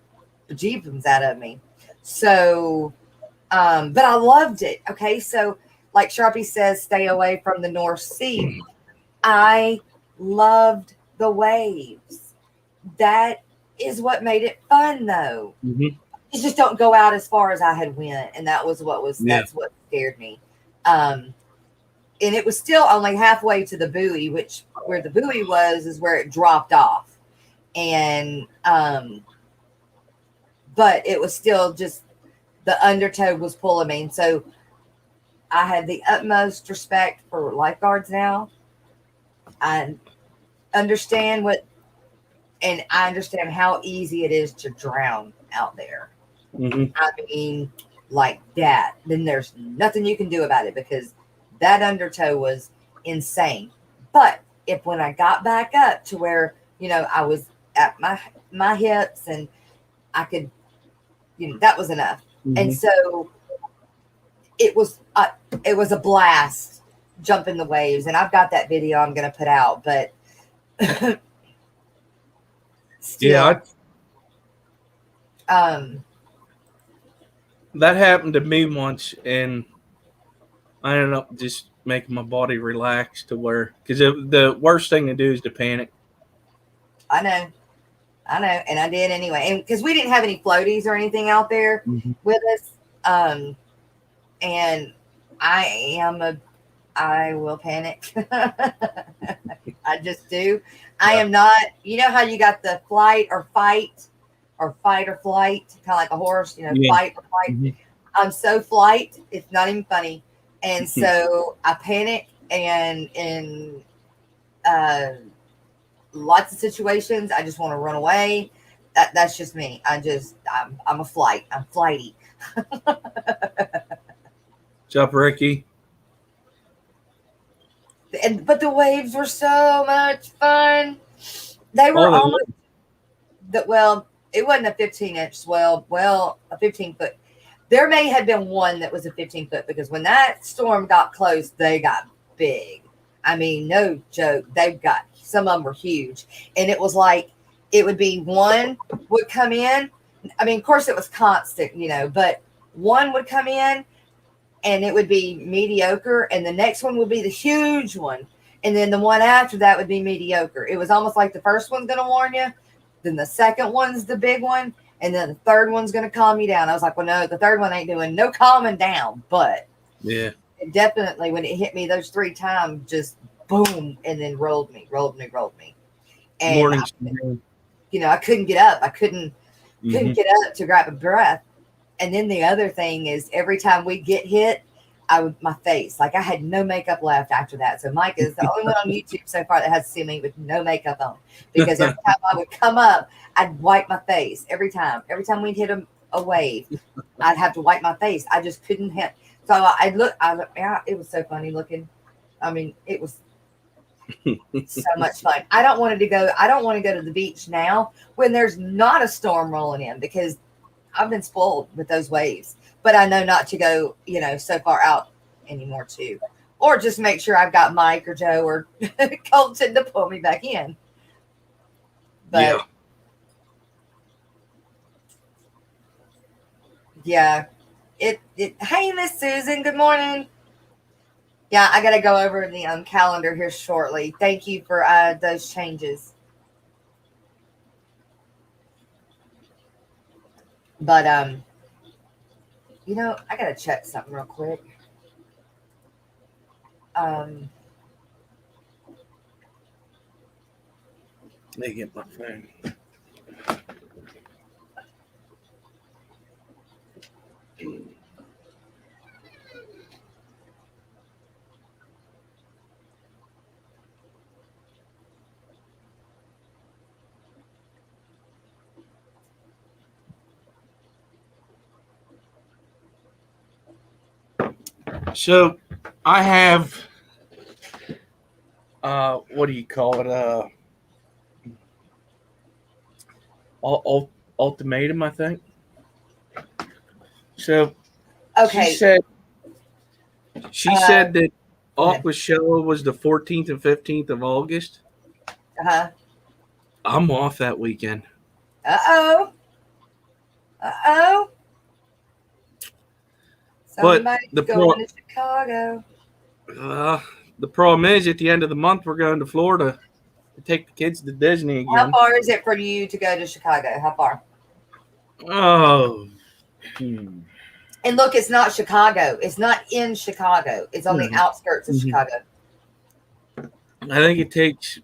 bejeebums out of me. So, but I loved it. Okay. So like Sharpie says, stay away from the North Sea. I loved the waves. That is what made it fun though. You just don't go out as far as I had went. And that's what scared me. And it was still only halfway to the buoy, which where the buoy is where it dropped off. And, but it was still just the undertow was pulling me. And so I had the utmost respect for lifeguards now. I understand and I understand how easy it is to drown out there. I mean, like that. Then there's nothing you can do about it because that undertow was insane. But when I got back up to where, I was at my hips and I could, that was enough. And so it was a blast jumping the waves. And I've got that video I'm going to put out, but still, that happened to me once, and I ended up just making my body relax to where, because the worst thing to do is to panic. I know, and I did anyway, and because we didn't have any floaties or anything out there with us, and I will panic. I just do. I am not. You know how you got the flight or fight, or fight or flight, kind of like a horse. Fight or flight. I'm so flight. It's not even funny. And so I panic and lots of situations, I just want to run away. That's just me. I'm a flight. I'm flighty. What's up, Ricky? But the waves were so much fun. They were almost well, it wasn't a 15-inch swell. Well, a 15-foot. There may have been one that was a 15-foot because when that storm got close, they got big. I mean, no joke. Some of them were huge. And it was like, it would be one would come in. I mean, of course, it was constant, but one would come in and it would be mediocre. And the next one would be the huge one. And then the one after that would be mediocre. It was almost like the first one's going to warn you. Then the second one's the big one. And then the third one's going to calm you down. I was like, well, no, the third one ain't doing no calming down. But yeah, it definitely, when it hit me those 3 times, just boom, and then rolled me. And morning. I couldn't get up. I couldn't get up to grab a breath. And then the other thing is every time we get hit, my face, like I had no makeup left after that. So Mike is the only one on YouTube so far that has seen me with no makeup on, because every time I would come up, I'd wipe my face every time we'd hit a wave, I'd have to wipe my face. I just couldn't hit. So yeah, it was so funny looking. I mean, it was so much fun. I don't want to go to the beach now when there's not a storm rolling in, because I've been spoiled with those waves. But I know not to go, so far out anymore too. Or just make sure I've got Mike or Joe or Colton to pull me back in. But yeah. Hey, Miss Susan, good morning. Yeah, I got to go over the calendar here shortly. Thank you for those changes. But, I got to check something real quick. Let me get my phone. So I have, what do you call it? Ultimatum, I think. So Okay. she said that Aqua Show was the 14th and 15th of August. Uh-huh. I'm off that weekend. Uh-oh. Somebody's going to Chicago. The problem is, at the end of the month, we're going to Florida to take the kids to Disney again. How far is it for you to go to Chicago? How far? Oh. And look, it's not Chicago. It's not in Chicago. It's on the outskirts of Chicago. I think it takes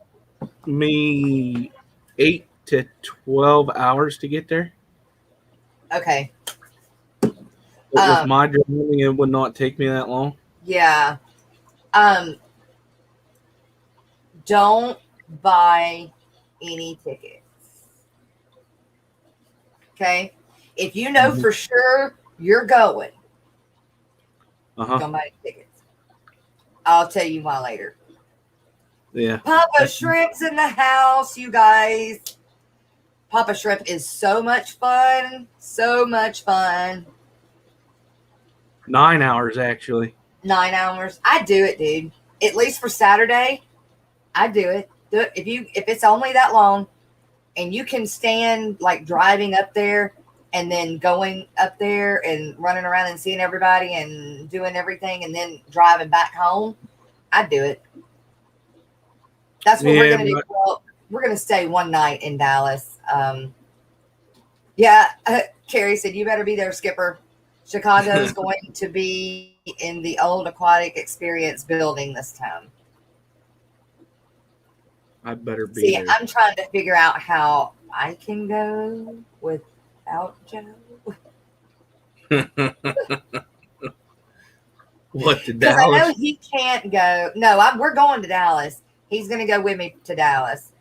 me 8 to 12 hours to get there. Okay. But with my driving, it would not take me that long. Yeah. Don't buy any tickets. Okay? If you know for sure you're going, don't buy any tickets. I'll tell you why later. Yeah. Papa Shrimp's in the house, you guys. Papa Shrimp is so much fun. So much fun. 9 hours, actually. 9 hours. I do it, dude. At least for Saturday, I do it. If it's only that long, and you can stand like driving up there and then going up there and running around and seeing everybody and doing everything and then driving back home, I do it. That's what we're going to do. Well, we're going to stay one night in Dallas. Carrie said, you better be there, Skipper. Chicago's going to be in the old Aquatic Experience building this time. I better be there. I'm trying to figure out how I can go without Joe. What, to Dallas? Because I know he can't go. No, we're going to Dallas. He's going to go with me to Dallas.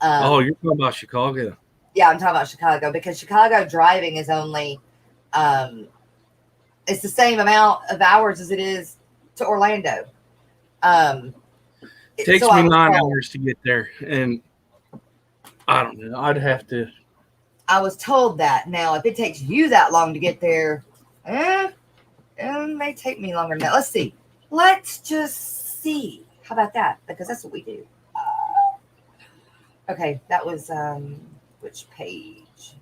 Oh, you're talking about Chicago. Yeah, I'm talking about Chicago because Chicago driving is only it's the same amount of hours as it is to Orlando. It takes so me I was 9 told. hours to get there, and I don't know. I'd have to. I was told that. Now, if it takes you that long to get there, it may take me longer than that. Let's see. Let's just see. How about that? Because that's what we do. Okay, that was which page?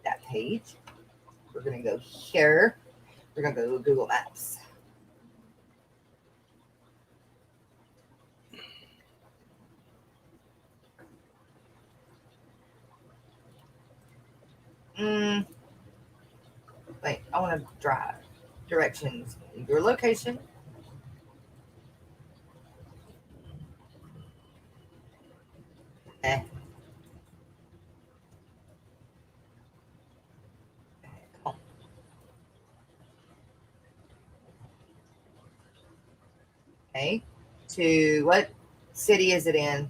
That page. We're gonna go here. We're gonna go Google Maps. Wait, I want to drive. Directions. Your location. Eh. Oh, okay. To what city is it in?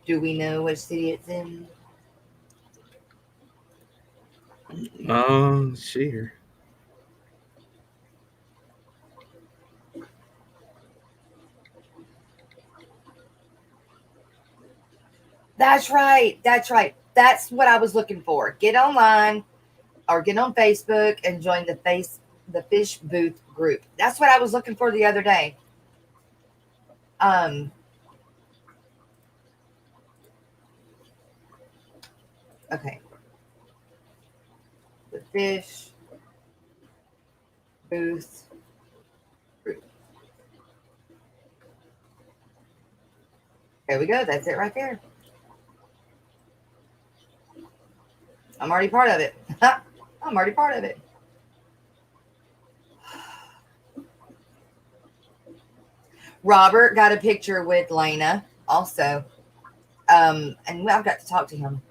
Do we know which city it's in? Let's see here. That's right. That's right. That's what I was looking for. Get online or get on Facebook and join the fish booth group. That's what I was looking for the other day. Okay. The fish booth group. There we go. That's it right there. I'm already part of it. I'm already part of it. Robert got a picture with Lena also. And I've got to talk to him.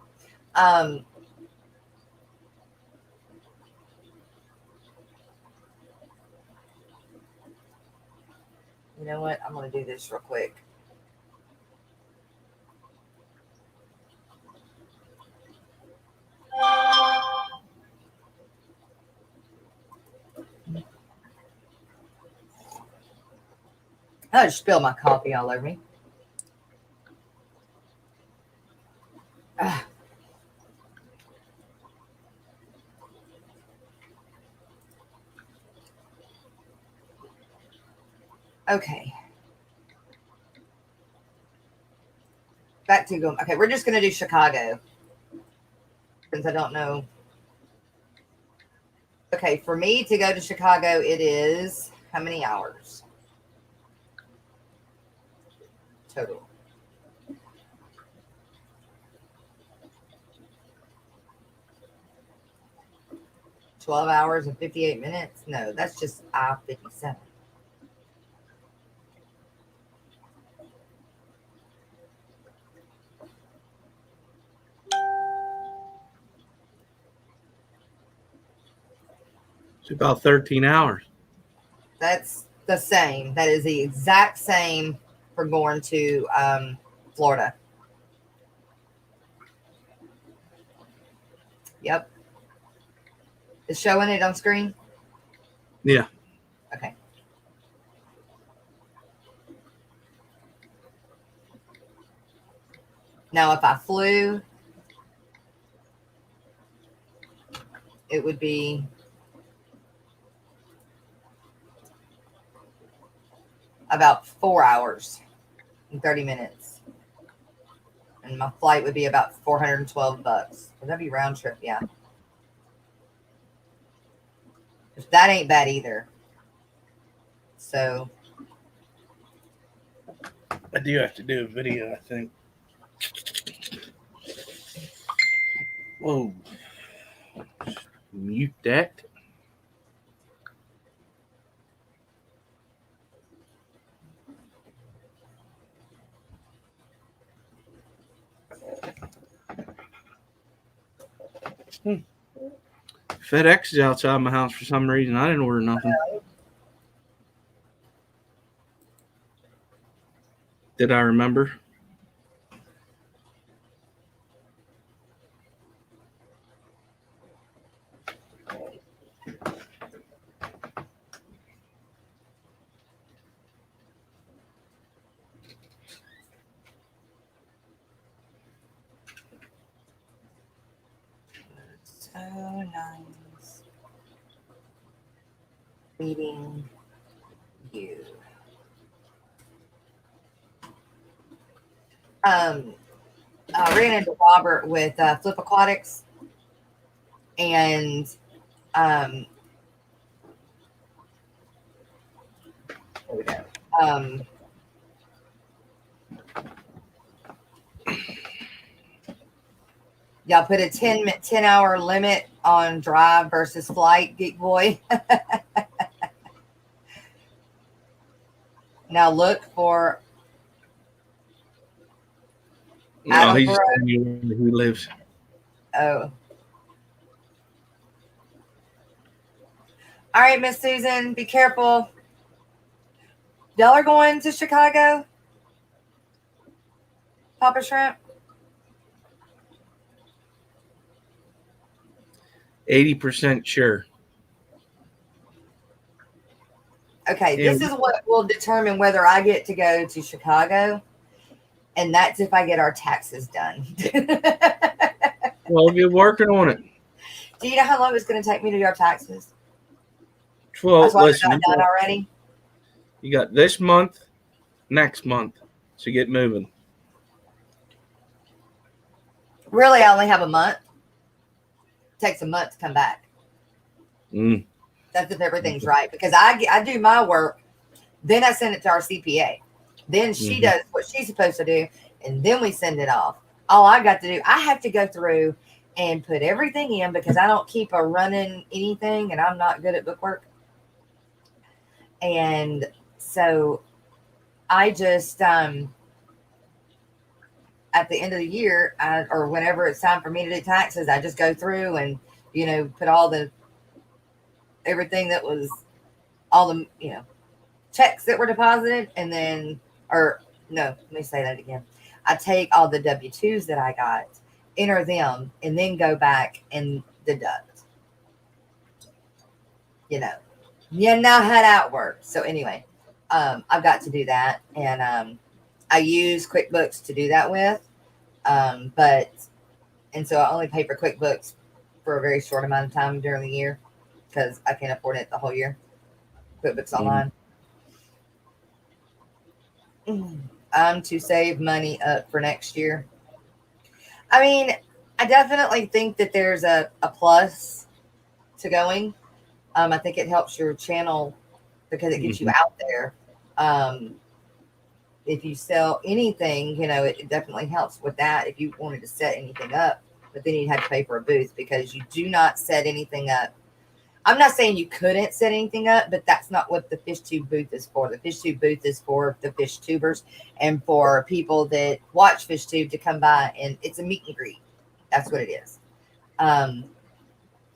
You know what? I'm going to do this real quick. I just spilled my coffee all over me. Okay. Back to go. Okay, we're just going to do Chicago since I don't know. Okay, for me to go to Chicago, it is how many hours total? 12 hours and 58 minutes? No, that's just I-57. It's about 13 hours. That's the same. That is the exact same for going to Florida. Yep. Is showing it on screen? Yeah. Okay. Now, if I flew, it would be about 4 hours and 30 minutes. And my flight would be about $412. Would that be round trip? Yeah. That ain't bad either. So I do have to do a video, I think. Whoa. Mute that. FedEx is outside my house for some reason. I didn't order nothing. Did I remember? So nice meeting you. I ran into Robert with Flip Aquatics, and there we go. Y'all put a 10 hour limit on drive versus flight, Geek Boy. Now look for No, he's Attleboro. just telling you where he lives. Oh. All right, Miss Susan, be careful. Y'all are going to Chicago? Papa Shrimp? 80% sure. Okay, Yeah. this is what will determine whether I get to go to Chicago, and that's if I get our taxes done. Well, get working on it. Do you know how long it's going to take me to do our taxes? Well, That's why listen, they're not done already. you got this month, next month, so get moving. Really, I only have a month. It takes a month to come back. Mm. That's if everything's right, because I do my work, then I send it to our CPA, then she does what she's supposed to do, and then we send it off. All I got to do, I have to go through and put everything in because I don't keep a running anything, and I'm not good at bookwork. And so I just at the end of the year, or whenever it's time for me to do taxes, I just go through and put all the everything that was all the checks that were deposited, and then let me say that again. I take all the W-2s that I got, enter them, and then go back and deduct. You know how that works. So anyway, I've got to do that, and I use QuickBooks to do that with, and so I only pay for QuickBooks for a very short amount of time during the year because I can't afford it the whole year. QuickBooks Online. To save money up for next year. I mean, I definitely think that there's a plus to going. I think it helps your channel because it gets you out there. If you sell anything, it definitely helps with that if you wanted to set anything up, but then you'd have to pay for a booth because you do not set anything up. I'm not saying you couldn't set anything up, but that's not what the fish tube booth is for. The fish tube booth is for the fish tubers and for people that watch fish tube to come by, and it's a meet and greet. That's what it is.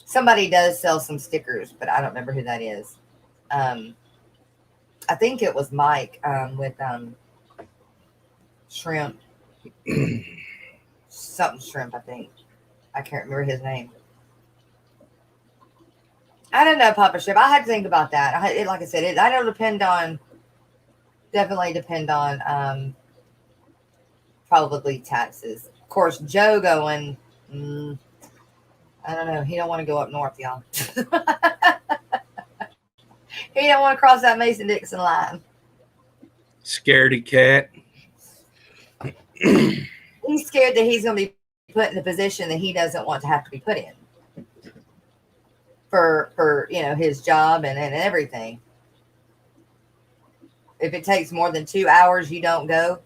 Somebody does sell some stickers, but I don't remember who that is. I think it was Mike with shrimp, something shrimp. I think I can't remember his name. I don't know, Papa Shrimp. I had to think about that. Like I said, I don't definitely depend on probably taxes. Of course, Joe going, I don't know. He don't want to go up north, y'all. He don't want to cross that Mason-Dixon line. Scaredy cat. He's scared that he's going to be put in a position that he doesn't want to have to be put in for his job and everything. If it takes more than 2 hours, you don't go.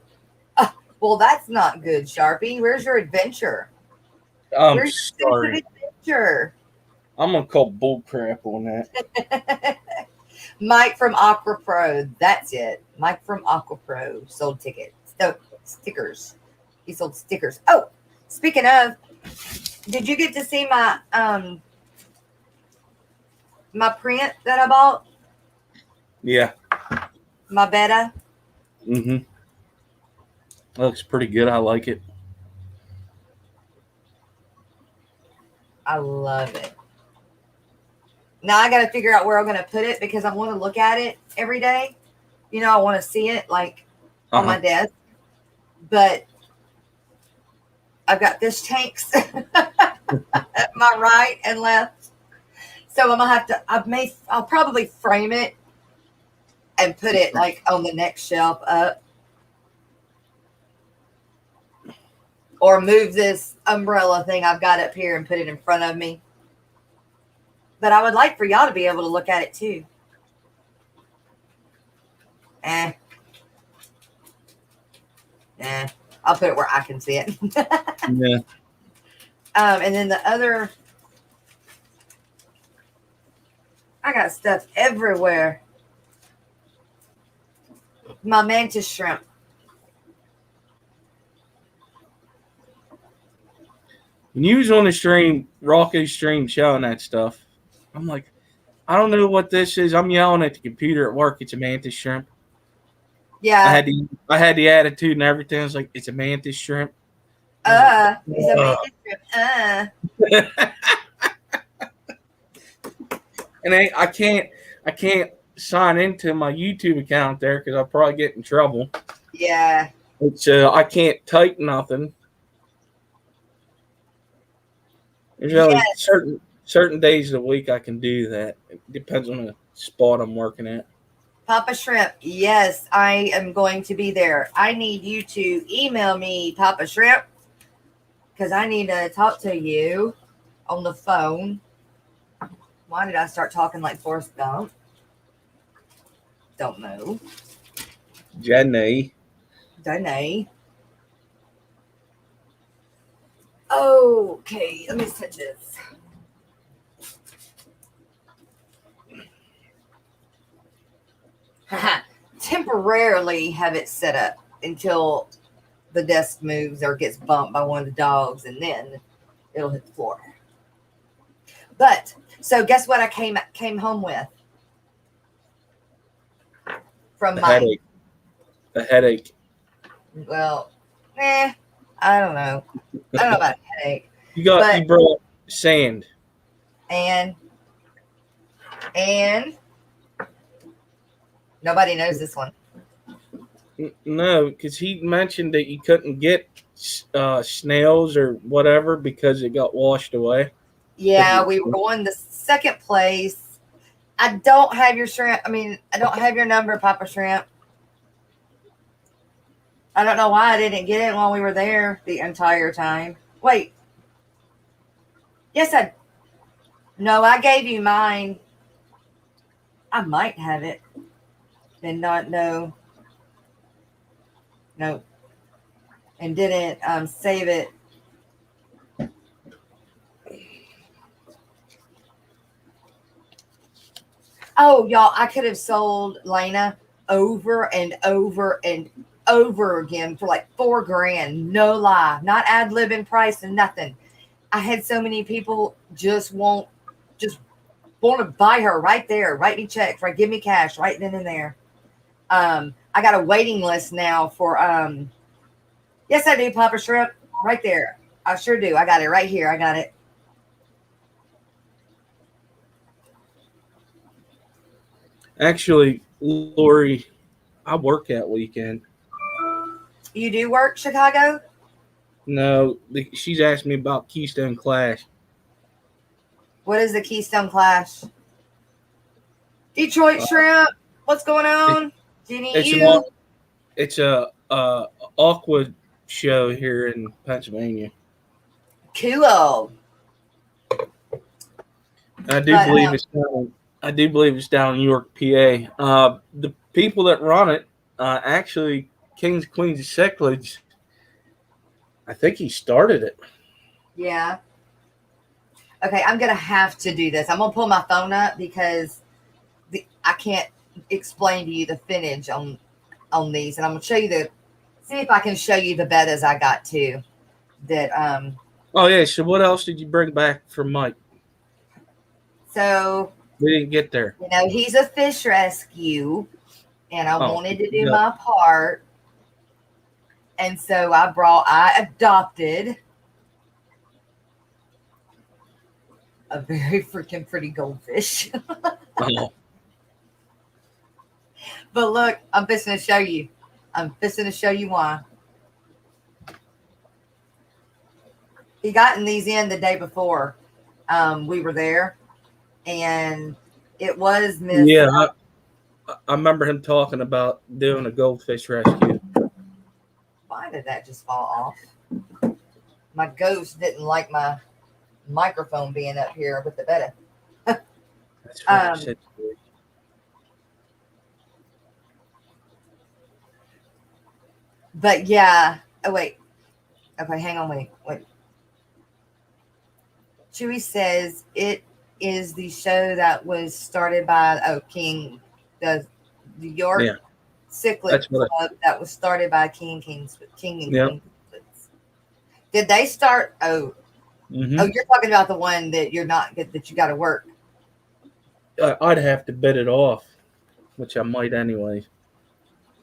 Well, that's not good, Sharpie. Where's your adventure? I'm sorry. Adventure? I'm gonna call bull crap on that. Mike from Aqua Pro. That's it. Mike from Aqua Pro sold tickets. No, stickers. He sold stickers. Oh, speaking of, did you get to see my my print that I bought? Yeah. My betta? That looks pretty good. I like it. I love it. Now I got to figure out where I'm going to put it because I want to look at it every day. You know, I want to see it like on my desk. But I've got fish tanks at my right and left. So I'm going to have to, I'll probably frame it and put it like on the next shelf up. Or move this umbrella thing I've got up here and put it in front of me. But I would like for y'all to be able to look at it too. I'll put it where I can see it. Yeah. And then the other, I got stuff everywhere. My mantis shrimp. When you was on the stream, Rocco's stream showing that stuff, I'm like, I don't know what this is. I'm yelling at the computer at work. It's a mantis shrimp. Yeah. I had the attitude and everything. I was like, it's a mantis shrimp. It's a mantis shrimp. And I can't sign into my YouTube account there because I'll probably get in trouble. Yeah. It's I can't type nothing. There's only certain days of the week I can do that. It depends on the spot I'm working at. Papa Shrimp, yes, I am going to be there. I need you to email me, Papa Shrimp, because I need to talk to you on the phone. Why did I start talking like Forrest Gump? Don't know. Jenny. Okay, let me set this. Temporarily have it set up until the desk moves or gets bumped by one of the dogs, and then it'll hit the floor. But so guess what I came home with from The my headache. The headache. Well, I don't know. I don't know about a headache. You brought sand. And nobody knows this one. No, because he mentioned that you couldn't get snails or whatever because it got washed away. Yeah, we were going to second place. I don't have your shrimp. I don't have your number, Papa Shrimp. I don't know why I didn't get it while we were there the entire time. Wait. Yes, No, I gave you mine. I might have it and not know. No. And didn't save it. Oh, y'all, I could have sold Lena over and over and over again for like $4,000. No lie. Not ad-libbing price and nothing. I had so many people just want to buy her right there. Write me checks, right? Give me cash right then and there. I got a waiting list now for yes, I do, Papa Shrimp. Right there. I sure do. I got it right here. I got it. Actually, Lori, I work that weekend. You do work, Chicago? No, she's asked me about Keystone Clash. What is the Keystone Clash? Detroit Shrimp. What's going on? It's a aqua show here in Pennsylvania. Cool. I do believe it's down in York, PA. The people that run it, actually, Kings, Queens, and Cichlids, I think he started it. Yeah. Okay, I'm going to have to do this. I'm going to pull my phone up because I can't explain to you the finnage on these. And I'm going to show you see if I can show you the bettas I got too. Oh, yeah. So what else did you bring back from Mike? So we didn't get there. He's a fish rescue, and I wanted to do my part. And so I adopted a very freaking pretty goldfish. Oh, But look, I'm fixing to show you. I'm fixing to show you why. He gotten these in the day before we were there, and it was Miss. yeah. I remember him talking about doing a goldfish rescue. Why did that just fall off? My ghost didn't like my microphone being up here with the betta. That's what I Um, said. But yeah. Oh wait. Okay, hang on. Wait. Chewy says it is the show that was started by King, the New York Yeah, Cichlid that's what. Club that was started by King and Yeah. Queen. Did they start? Oh, Mm-hmm. you're talking about the one that you're not that you got to work. I'd have to bid it off, which I might anyway,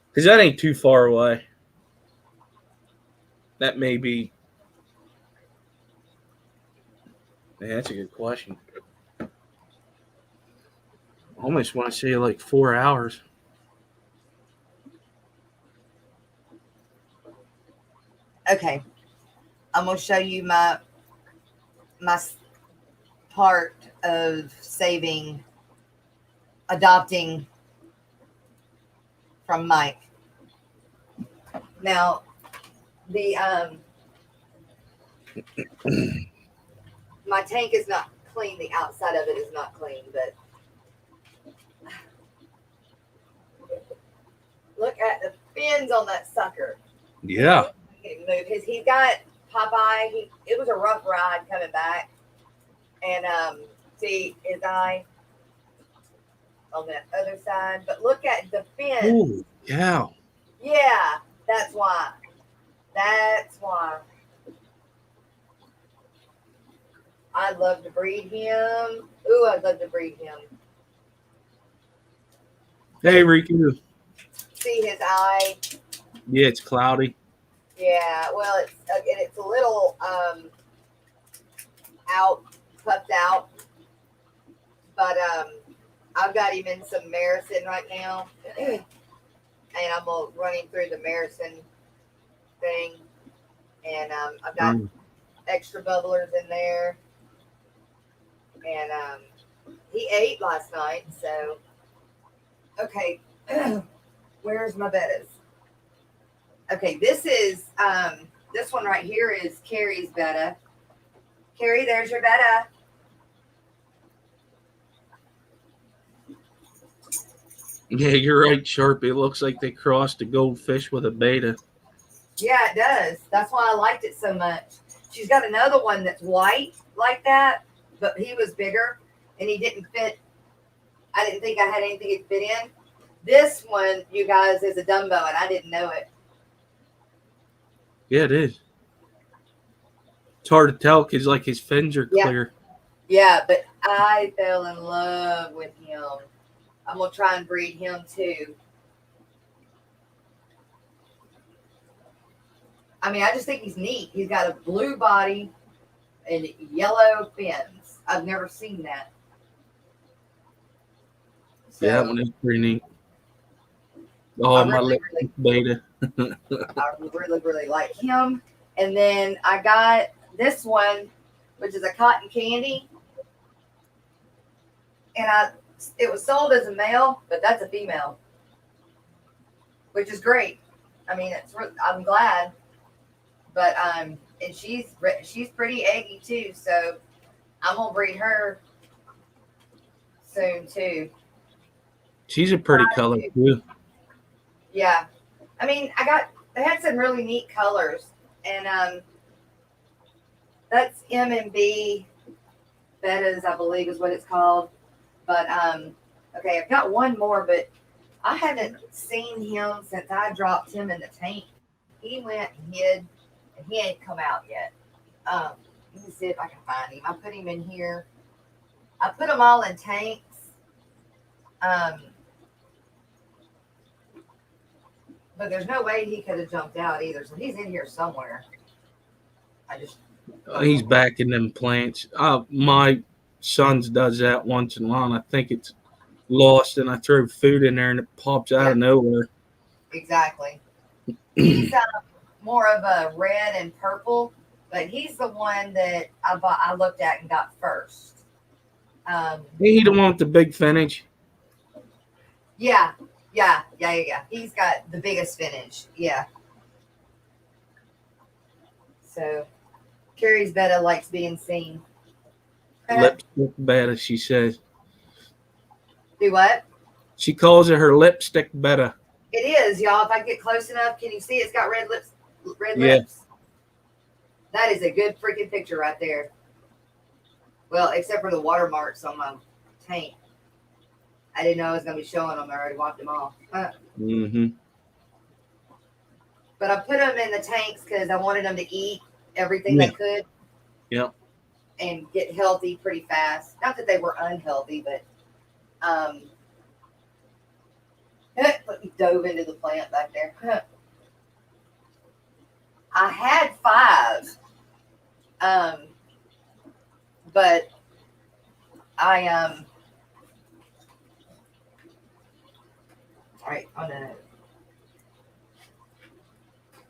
because that ain't too far away. That may be. Yeah, that's a good question. I almost want to say like 4 hours. Okay, I'm gonna show you my part of adopting from Mike. Now, the my tank is not clean. The outside of it is not clean, but look at the fins on that sucker. Yeah. He move he's got Popeye. It was a rough ride coming back, and see his eye on that other side. But look at the fins. Ooh, yeah. Yeah, that's why. That's why. I'd love to breed him. Ooh, I'd love to breed him. Hey, Riku. See his eye. Yeah, it's cloudy. Yeah, well, it's a little puffed out, but I've got him in some Maricin right now, and I'm gonna run him through the Maricin thing, and I've got extra bubblers in there, and he ate last night, so okay. Where's my bettas? Okay, this is this one right here is Carrie's betta. Carrie, there's your betta. Yeah, you're right, Sharp. It looks like they crossed a goldfish with a beta. Yeah, it does. That's why I liked it so much. She's got another one that's white like that, but he was bigger and he didn't fit. I didn't think I had anything to fit in. This one, you guys, is a Dumbo, and I didn't know it. Yeah, it is. It's hard to tell because like his fins are clear. Yeah, but I fell in love with him. I'm gonna try and breed him too. I mean, I just think he's neat. He's got a blue body and yellow fins. I've never seen that. So, Yeah, that one is pretty neat. Oh, my little beta. I really, really like him. And then I got this one, which is a cotton candy. And it was sold as a male, but that's a female, which is great. I mean, I'm glad. But and she's pretty eggy too, so I'm gonna breed her soon too. She's a pretty color too. Yeah, I mean, they had some really neat colors, and that's M&B bettas, I believe is what it's called. But okay, I've got one more, but I haven't seen him since I dropped him in the tank. He went and hid, and he ain't come out yet. Let me see if I can find him. I put him in here. I put them all in tanks. But there's no way he could have jumped out either. So he's in here somewhere. I just. He's back in them plants. My son's does that once in a while. And I think it's lost, and I throw food in there, and it pops out of nowhere. Exactly. He's more of a red and purple, but he's the one that I looked at and got first. He the one with the big finish. Yeah. He's got the biggest finish. Yeah. So, Carrie's Betta likes being seen. Lipstick Betta, she says. Do what? She calls it her lipstick Betta. It is, y'all. If I get close enough, can you see it's got red lips? Red Yeah. lips. That is a good freaking picture right there. Well, except for the watermarks on my tank. I didn't know I was going to be showing them. I already wiped them off. Mm-hmm. But I put them in the tanks because I wanted them to eat everything they could. Yep. And get healthy pretty fast. Not that they were unhealthy, but dove into the plant back there. I had 5. But I all right, on a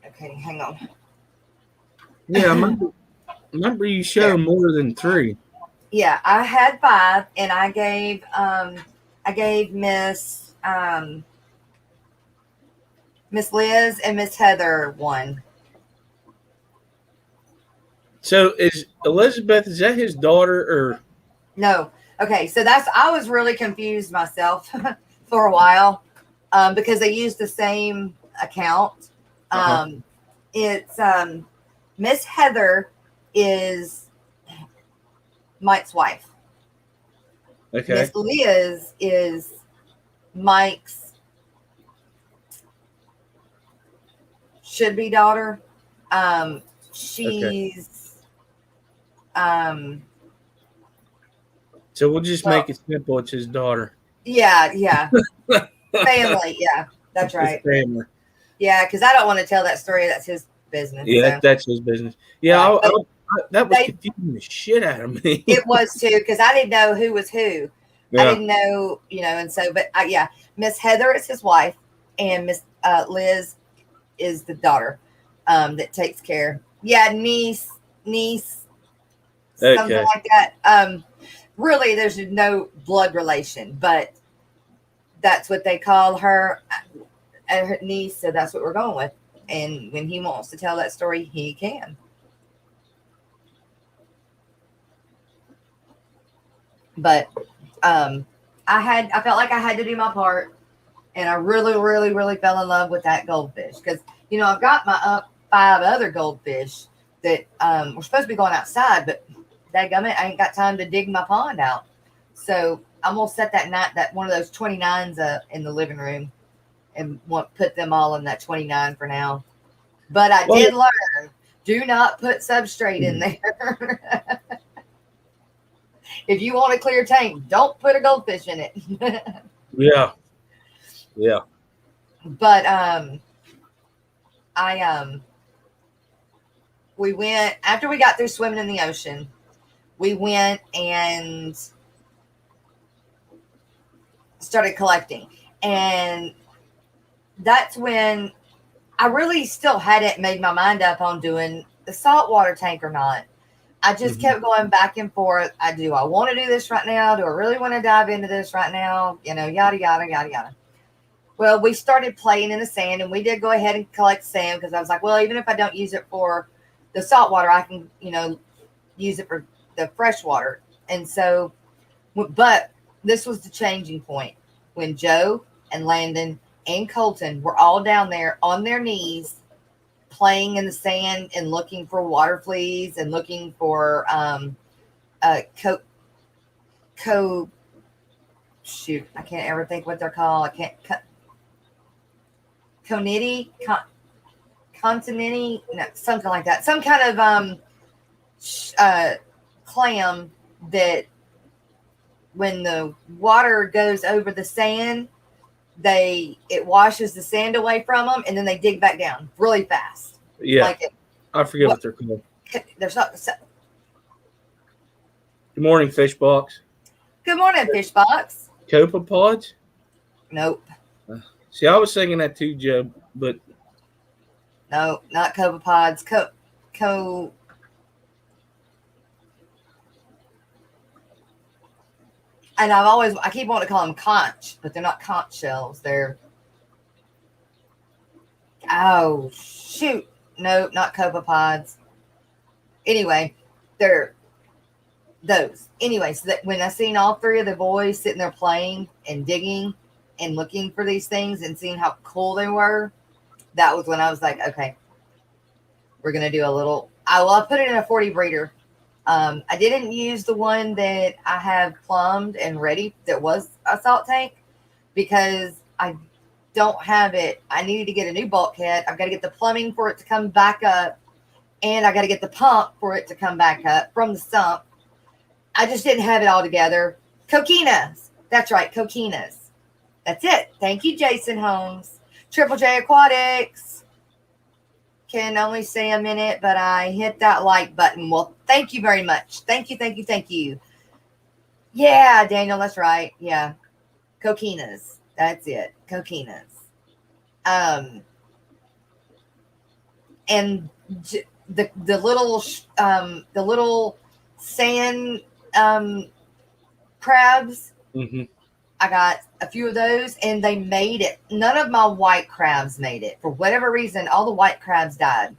okay, hang on. Yeah, remember you showed more than 3. Yeah, I had 5, and I gave Miss Liz and Miss Heather 1. So is Elizabeth, is that his daughter or No. Okay, so I was really confused myself for a while because they used the same account. It's Miss Heather is Mike's wife. okay? Miss Liz is Mike's should be daughter. She's So we'll just make it simple. It's his daughter. Yeah. Family, yeah. That's right. His family. Yeah, because I don't want to tell that story. That's his business. Yeah, so. that's his business. Yeah, Right. that was confusing the shit out of me. It was too, because I didn't know who was who. Yeah. I didn't know, and so, but yeah, Miss Heather is his wife, and Miss Liz is the daughter that takes care. Yeah, niece, something like that. Really, there's no blood relation, but that's what they call her, her niece. So that's what we're going with. And when he wants to tell that story, he can. But I felt like I had to do my part, and I really, really, really fell in love with that goldfish because I've got my 5 other goldfish that we're supposed to be going outside, but dadgummit, I ain't got time to dig my pond out. So I'm gonna set that one of those 29s in the living room, and put them all in that 29 for now. But I did learn: do not put substrate in there. If you want a clear tank, don't put a goldfish in it. Yeah. But we went after we got through swimming in the ocean. We went and started collecting, and that's when I really still hadn't made my mind up on doing the saltwater tank or not. I just kept going back and forth. Do I want to do this right now? Do I really want to dive into this right now? Yada, yada, yada, yada. Well, we started playing in the sand, and we did go ahead and collect sand because I was like, well, even if I don't use it for the saltwater, I can, use it for the freshwater. And so, but this was the changing point when Joe and Landon and Colton were all down there on their knees playing in the sand and looking for water fleas and looking for shoot, I can't ever think what they're called. I can't continenti, no, something like that. Some kind of clam that when the water goes over the sand, it washes the sand away from them, and then they dig back down really fast. Yeah. Like I forget what they're called. there's not. Good morning, fish box. Good morning, fish box. Copepods? Nope. See, I was thinking that too, Joe, but No, not copepods. And I keep wanting to call them conch, but they're not conch shells. They're, oh, shoot. No, not copepods. Anyway, they're those. Anyway, so that when I seen all three of the boys sitting there playing and digging and looking for these things and seeing how cool they were, that was when I was like, okay, we're going to do a little, I put it in a 40 breeder. I didn't use the one that I have plumbed and ready that was a salt tank because I don't have it. I needed to get a new bulkhead. I've got to get the plumbing for it to come back up, and I got to get the pump for it to come back up from the sump. I just didn't have it all together. Coquinas. That's right, coquinas. That's it. Thank you, Jason Holmes. Triple J Aquatics. Can only say a minute, but I hit that like button. Well, thank you very much. Thank you. Yeah, Daniel, that's right. Yeah. Coquinas. That's it. Coquinas. And the little sand crabs. Mm-hmm. I got a few of those, and they made it. None of my white crabs made it. For whatever reason, all the white crabs died.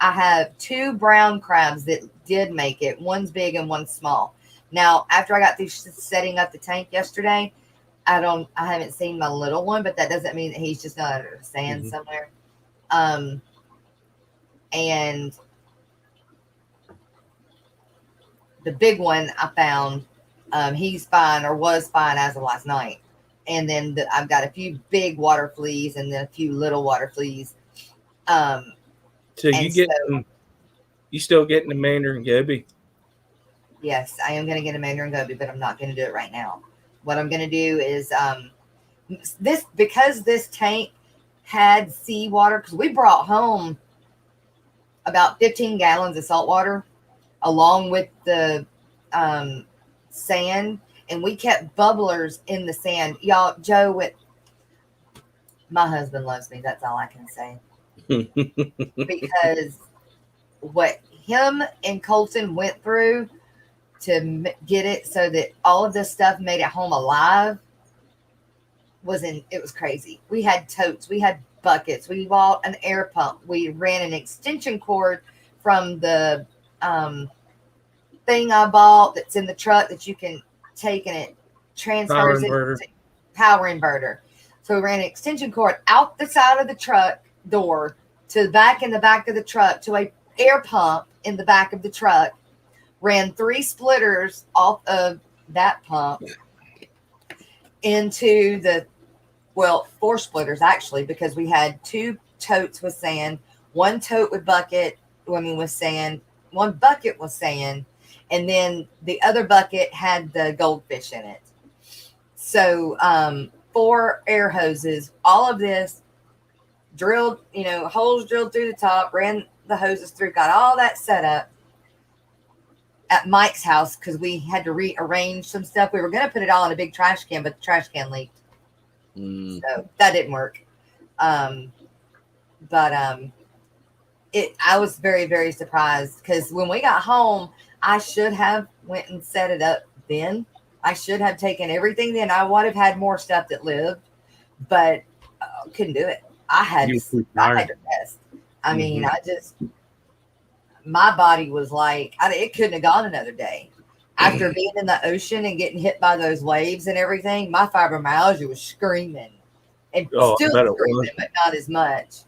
I have 2 brown crabs that did make it. One's big and one's small. Now, after I got through setting up the tank yesterday, I haven't seen my little one, but that doesn't mean that he's just not under the sand somewhere. And the big one I found, he's fine or was fine as of last night. And then I've got a few big water fleas and then a few little water fleas. So you still getting the Mandarin Goby? Yes, I am going to get a Mandarin Goby, but I'm not going to do it right now. What I'm going to do is because this tank had seawater, because we brought home about 15 gallons of salt water along with the sand, and we kept bubblers in the sand. Y'all, my husband loves me. That's all I can say. Because what him and Colton went through to get it so that all of this stuff made it home alive it was crazy. We had totes, we had buckets, we bought an air pump, we ran an extension cord from the thing I bought that's in the truck that you can take and it transfers power inverter. So we ran an extension cord out the side of the truck door to the back of the truck to a air pump in the back of the truck, ran 3 splitters off of that pump into 4 splitters actually, because we had 2 totes with sand, 1 tote with sand, 1 bucket with sand, and then the other bucket had the goldfish in it. So 4 air hoses, all of this drilled, holes drilled through the top, ran the hoses through, got all that set up at Mike's house because we had to rearrange some stuff. We were going to put it all in a big trash can, but the trash can leaked. So that didn't work. I was very, very surprised because when we got home, I should have went and set it up then. I should have taken everything then. I would have had more stuff that lived, but couldn't do it. I had to rest. I mean, my body was like, it couldn't have gone another day. After being in the ocean and getting hit by those waves and everything, my fibromyalgia was screaming. And still screaming, but not as much.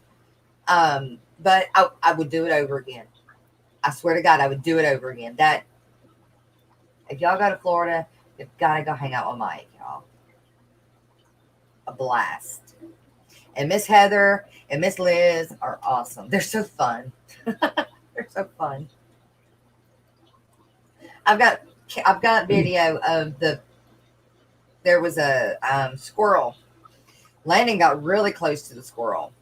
But I would do it over again. I swear to God, I would do it over again. If y'all go to Florida, you've got to go hang out with Mike, y'all. A blast. And Miss Heather and Miss Liz are awesome. They're so fun. They're so fun. I've got video of there was a squirrel Landon got really close to the squirrel.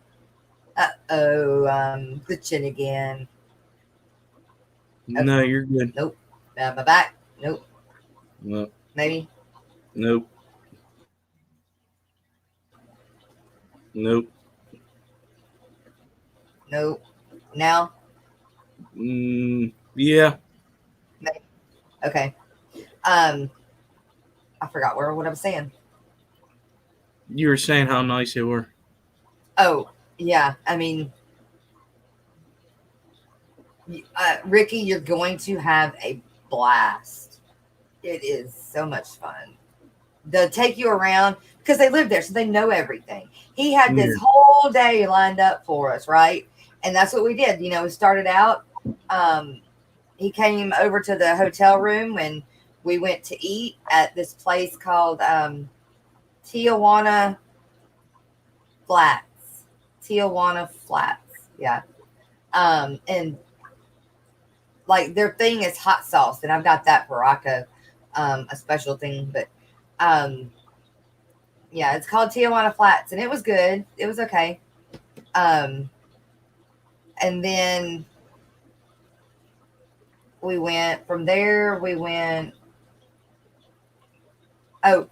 Glitching again. No, you're good. Nope. My back. Nope. No, Maybe. nope. Nope. Nope. Now. Yeah. Maybe. Okay. I forgot what I was saying. You were saying how nice they were. Oh, yeah. I mean, Ricky, you're going to have a blast. It is so much fun. They'll take you around because they live there, so they know everything. He had this whole day lined up for us, right? And that's what we did. You know, we started out. He came over to the hotel room when we went to eat at this place called Tijuana Flats. Tijuana Flats, yeah. And like their thing is hot sauce, and I've got that for Rocco, a special thing. But yeah, it's called Tijuana Flats, and it was good. It was okay. And then we went from there. We went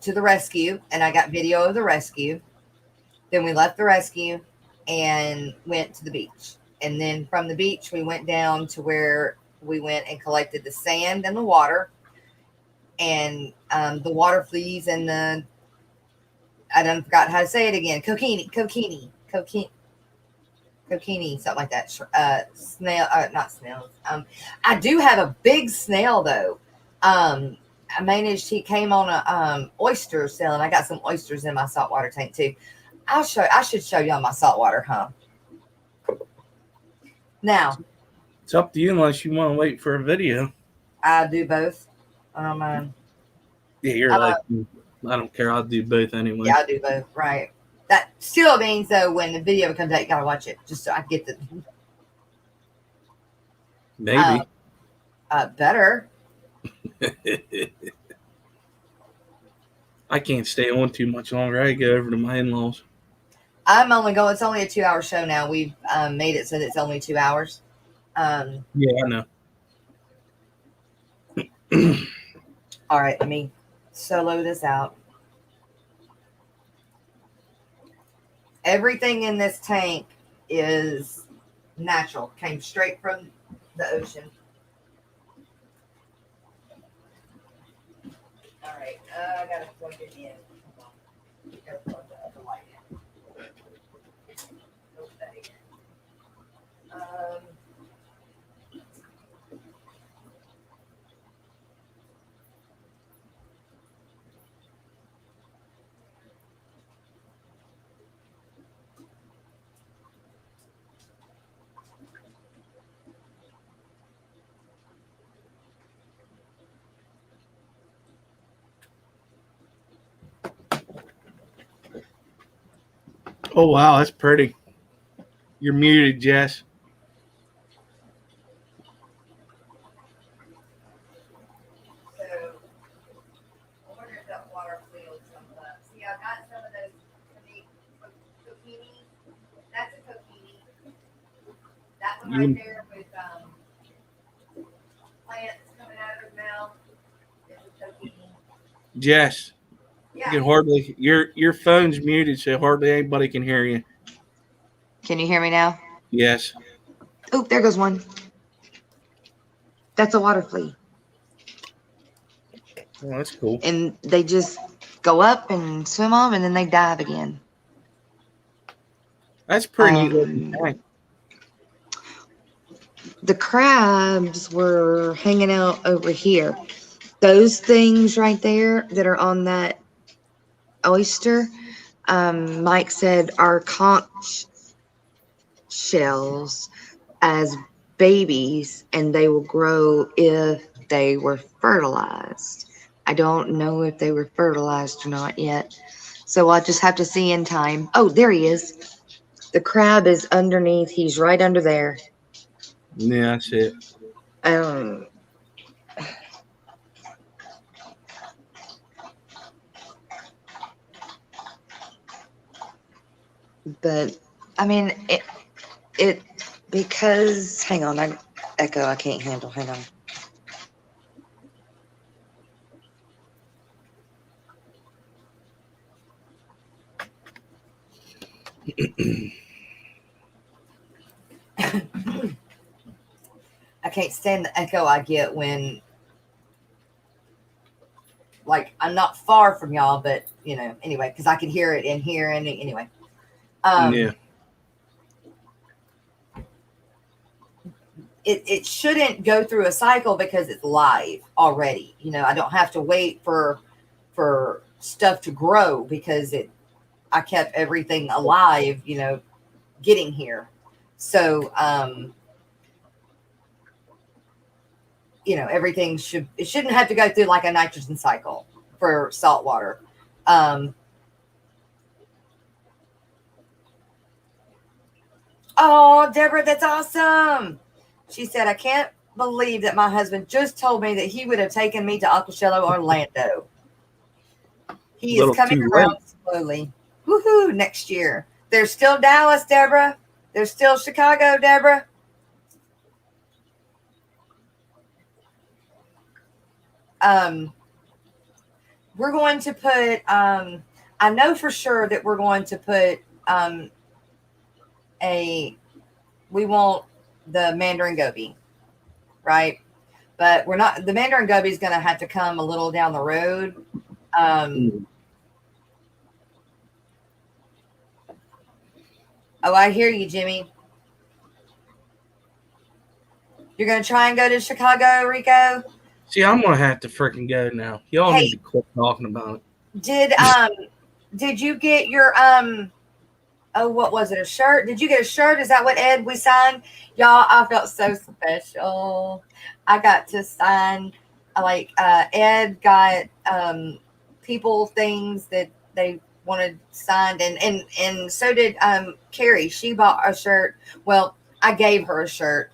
to the rescue, and I got video of the rescue. Then we left the rescue and went to the beach. And then from the beach, we went down to where we went and collected the sand and the water and the water fleas and I done forgot how to say it again. Coquini, something like that. Snail, not snails. I do have a big snail though. I managed. He came on a oyster sale, and I got some oysters in my saltwater tank too. I should show y'all my saltwater, huh? Now, it's up to you unless you want to wait for a video. I do both. I don't mind. Yeah, you're like, I don't care. I'll do both anyway. Yeah, I do both. Right. That still means though, when the video comes out, you gotta watch it just so I get the. Maybe. Better. I can't stay on too much longer. I go over to my in-laws. I'm only going. It's only a 2-hour show now. We've made it so that it's only 2 hours. Yeah, I know. All right, let me solo this out. Everything in this tank is natural. Came straight from the ocean. All right, I gotta plug it in. Hold on. Gotta plug the other light in. Okay. Oh, wow. That's pretty. You're muted, Jess. So, I wonder if that water filled some up. See, I got some of those zucchini. That's a zucchini. That one right there with plants coming out of his mouth is a zucchini. Jess. Yeah. You can hardly your phone's muted, so hardly anybody can hear you. Can you hear me now? Yes. Oh, there goes one. That's a water flea. Oh, that's cool. And they just go up and swim on, and then they dive again. That's pretty neat. The crabs were hanging out over here. Those things right there that are on that oyster, Mike said are conch shells as babies, and they will grow if they were fertilized. I don't know if they were fertilized or not yet, so I'll just have to see in time. Oh, there he is. The crab is underneath. He's right under there. Yeah, that's it. But I mean, it because hang on, I echo I can't handle. Hang on. I can't stand the echo I get when, like, I'm not far from y'all, but anyway, because I could hear it in here, and anyway. Yeah. It shouldn't go through a cycle because it's live already. I don't have to wait for stuff to grow because I kept everything alive, getting here. So everything shouldn't have to go through like a nitrogen cycle for salt water. Oh, Deborah, that's awesome. She said, I can't believe that my husband just told me that he would have taken me to Aquashello Orlando. He is coming around slowly. Woohoo, next year. There's still Dallas, Deborah. There's still Chicago, Deborah. We're going to put, I know for sure that we're going to put we want the Mandarin Goby, right? But we're not, the Mandarin Goby is going to have to come a little down the road. Oh, I hear you, Jimmy. You're going to try and go to Chicago, Rico? See, I'm going to have to freaking go now. Y'all need to quit talking about it. Did you get your, what was it, a shirt? Did you get a shirt? Is that what Ed we signed? Y'all, I felt so special. I got to sign, Ed got people things that they wanted signed, and so did Carrie. She bought a shirt. Well, I gave her a shirt,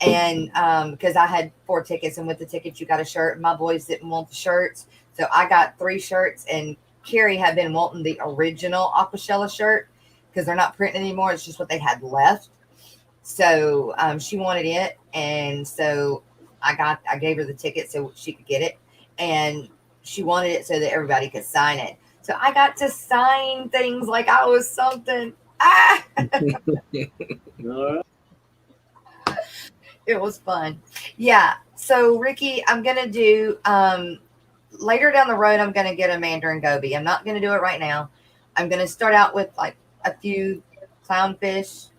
and because I had 4 tickets, and with the tickets you got a shirt. My boys didn't want the shirts, so I got 3 shirts, and Carrie had been wanting the original Aquashella shirt because they're not printing anymore. It's just what they had left. So she wanted it, and so I gave her the ticket so she could get it, and she wanted it so that everybody could sign it. So I got to sign things like I was something. It was fun. Yeah. So Ricky, I'm gonna do later down the road. I'm gonna get a Mandarin Goby. I'm not gonna do it right now. I'm gonna start out with like a few clownfish.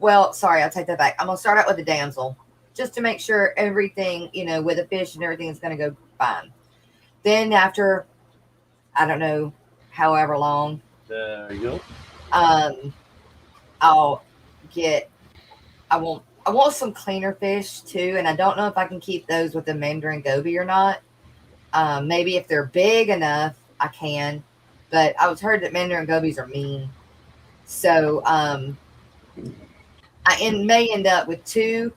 Well, sorry, I'll take that back. I'm gonna start out with a damsel just to make sure everything, with a fish and everything is gonna go fine. Then after, I don't know, however long. There you go. I'll get. I want some cleaner fish too, and I don't know if I can keep those with the Mandarin Goby or not. Maybe if they're big enough, I can. But I was heard that Mandarin Gobies are mean, so I may end up with 2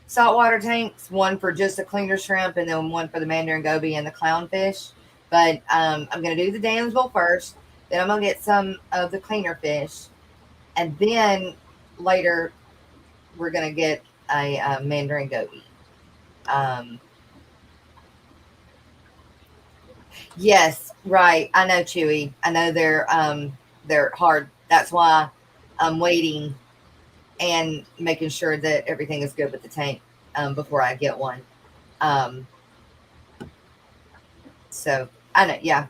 saltwater tanks, one for just the cleaner shrimp, and then one for the Mandarin Goby and the clownfish. But I'm going to do the damsel first. Then I'm going to get some of the cleaner fish. And then later, we're going to get a Mandarin Goby. Yes, right. I know, Chewy. I know they're hard. That's why I'm waiting and making sure that everything is good with the tank before I get one. So I know, yeah.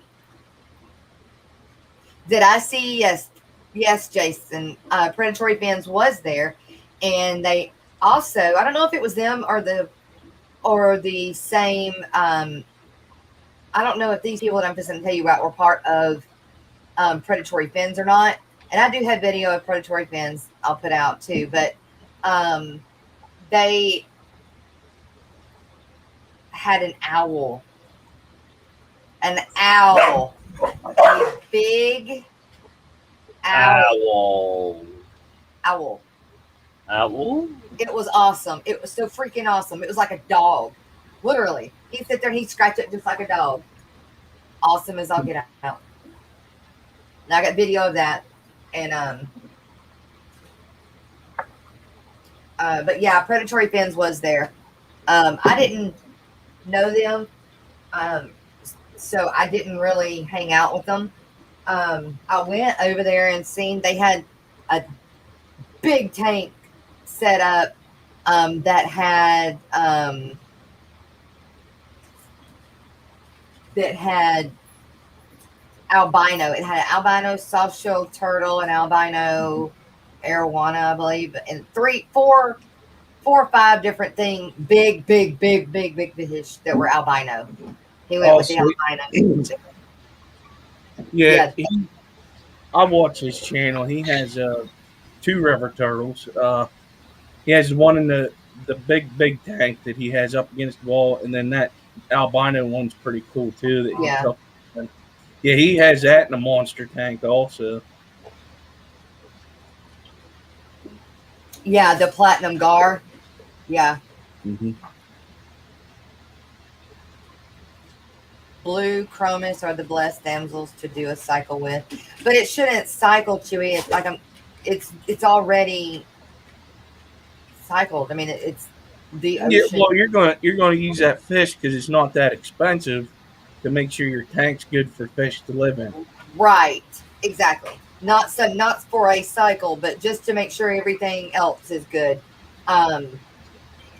Did I see? Yes, Jason. Predatory Fins was there, and they also, I don't know if it was them or the same. I don't know if these people that I'm just going to tell you about were part of Predatory Fins or not. And I do have video of Predatory Fins I'll put out too, but they had an owl. A big owl. It was awesome. It was so freaking awesome. It was like a dog. Literally. He'd sit there and he'd scratch it just like a dog. Awesome as I'll get out. Now I got video of that. And but yeah, predatory fins was there. I didn't know them, um, so I didn't really hang out with them. I went over there and seen they had a big tank set up that had that had albino. It had an albino soft shell turtle, an albino arowana, I believe, and four or five different thing, big fish that were albino. He went Oh, with the sweet. albino. Yeah, Yeah, I watch his channel. He has two river turtles. He has one in the big tank that he has up against the wall, and then that albino one's pretty cool too. That he yeah, took. Yeah, he has that in a monster tank also. yeah. The platinum gar. Yeah, Mm-hmm. blue chromis are the blessed damsels to do a cycle with, but it shouldn't cycle, Chewy. It's like it's already cycled. I mean, it's the Yeah, ocean. well, you're gonna use that fish because it's not that expensive to make sure your tank's good for fish to live in. Right, exactly. Not for a cycle, but just to make sure everything else is good. Um,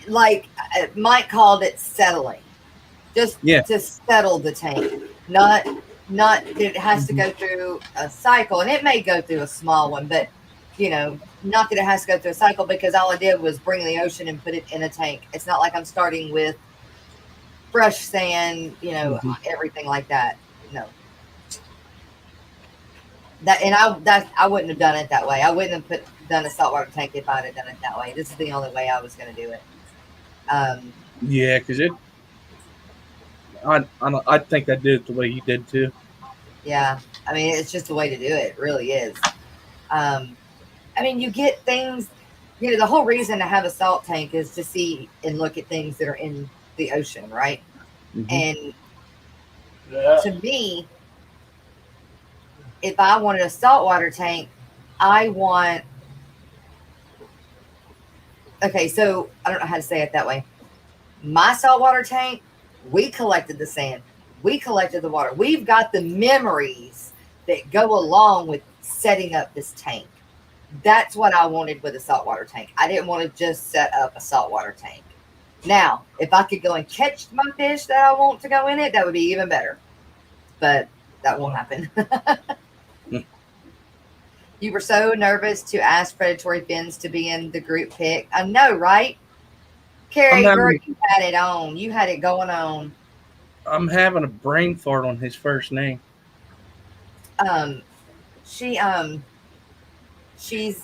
like Mike called it settling, just Yeah. to settle the tank. Not that it has to Mhm. go through a cycle, and it may go through a small one, but not that it has to go through a cycle because all I did was bring the ocean and put it in a tank. It's not like I'm starting with fresh sand, Mhm. everything like that. No. I wouldn't have done it that way. I wouldn't have done a saltwater tank if I'd have done it that way. This is the only way I was going to do it. Um, Yeah, because I think I did it the way you did too. yeah, I mean it's just the way to do it. It really is. Um, I mean you get things. The whole reason to have a salt tank is to see and look at things that are in the ocean, right? Hmm. And to me, if I wanted a saltwater tank, I want. Okay, so I don't know how to say it that way. My saltwater tank, we collected the sand, we collected the water. We've got the memories that go along with setting up this tank. That's what I wanted with a saltwater tank. I didn't want to just set up a saltwater tank. Now, if I could go and catch my fish that I want to go in it, that would be even better. But that won't happen. You were so nervous to ask predatory fins to be in the group pick. I know, right? I'm Carrie, girl, having you had it on. You had it going on. I'm having a brain fart on his first name. Um, she she's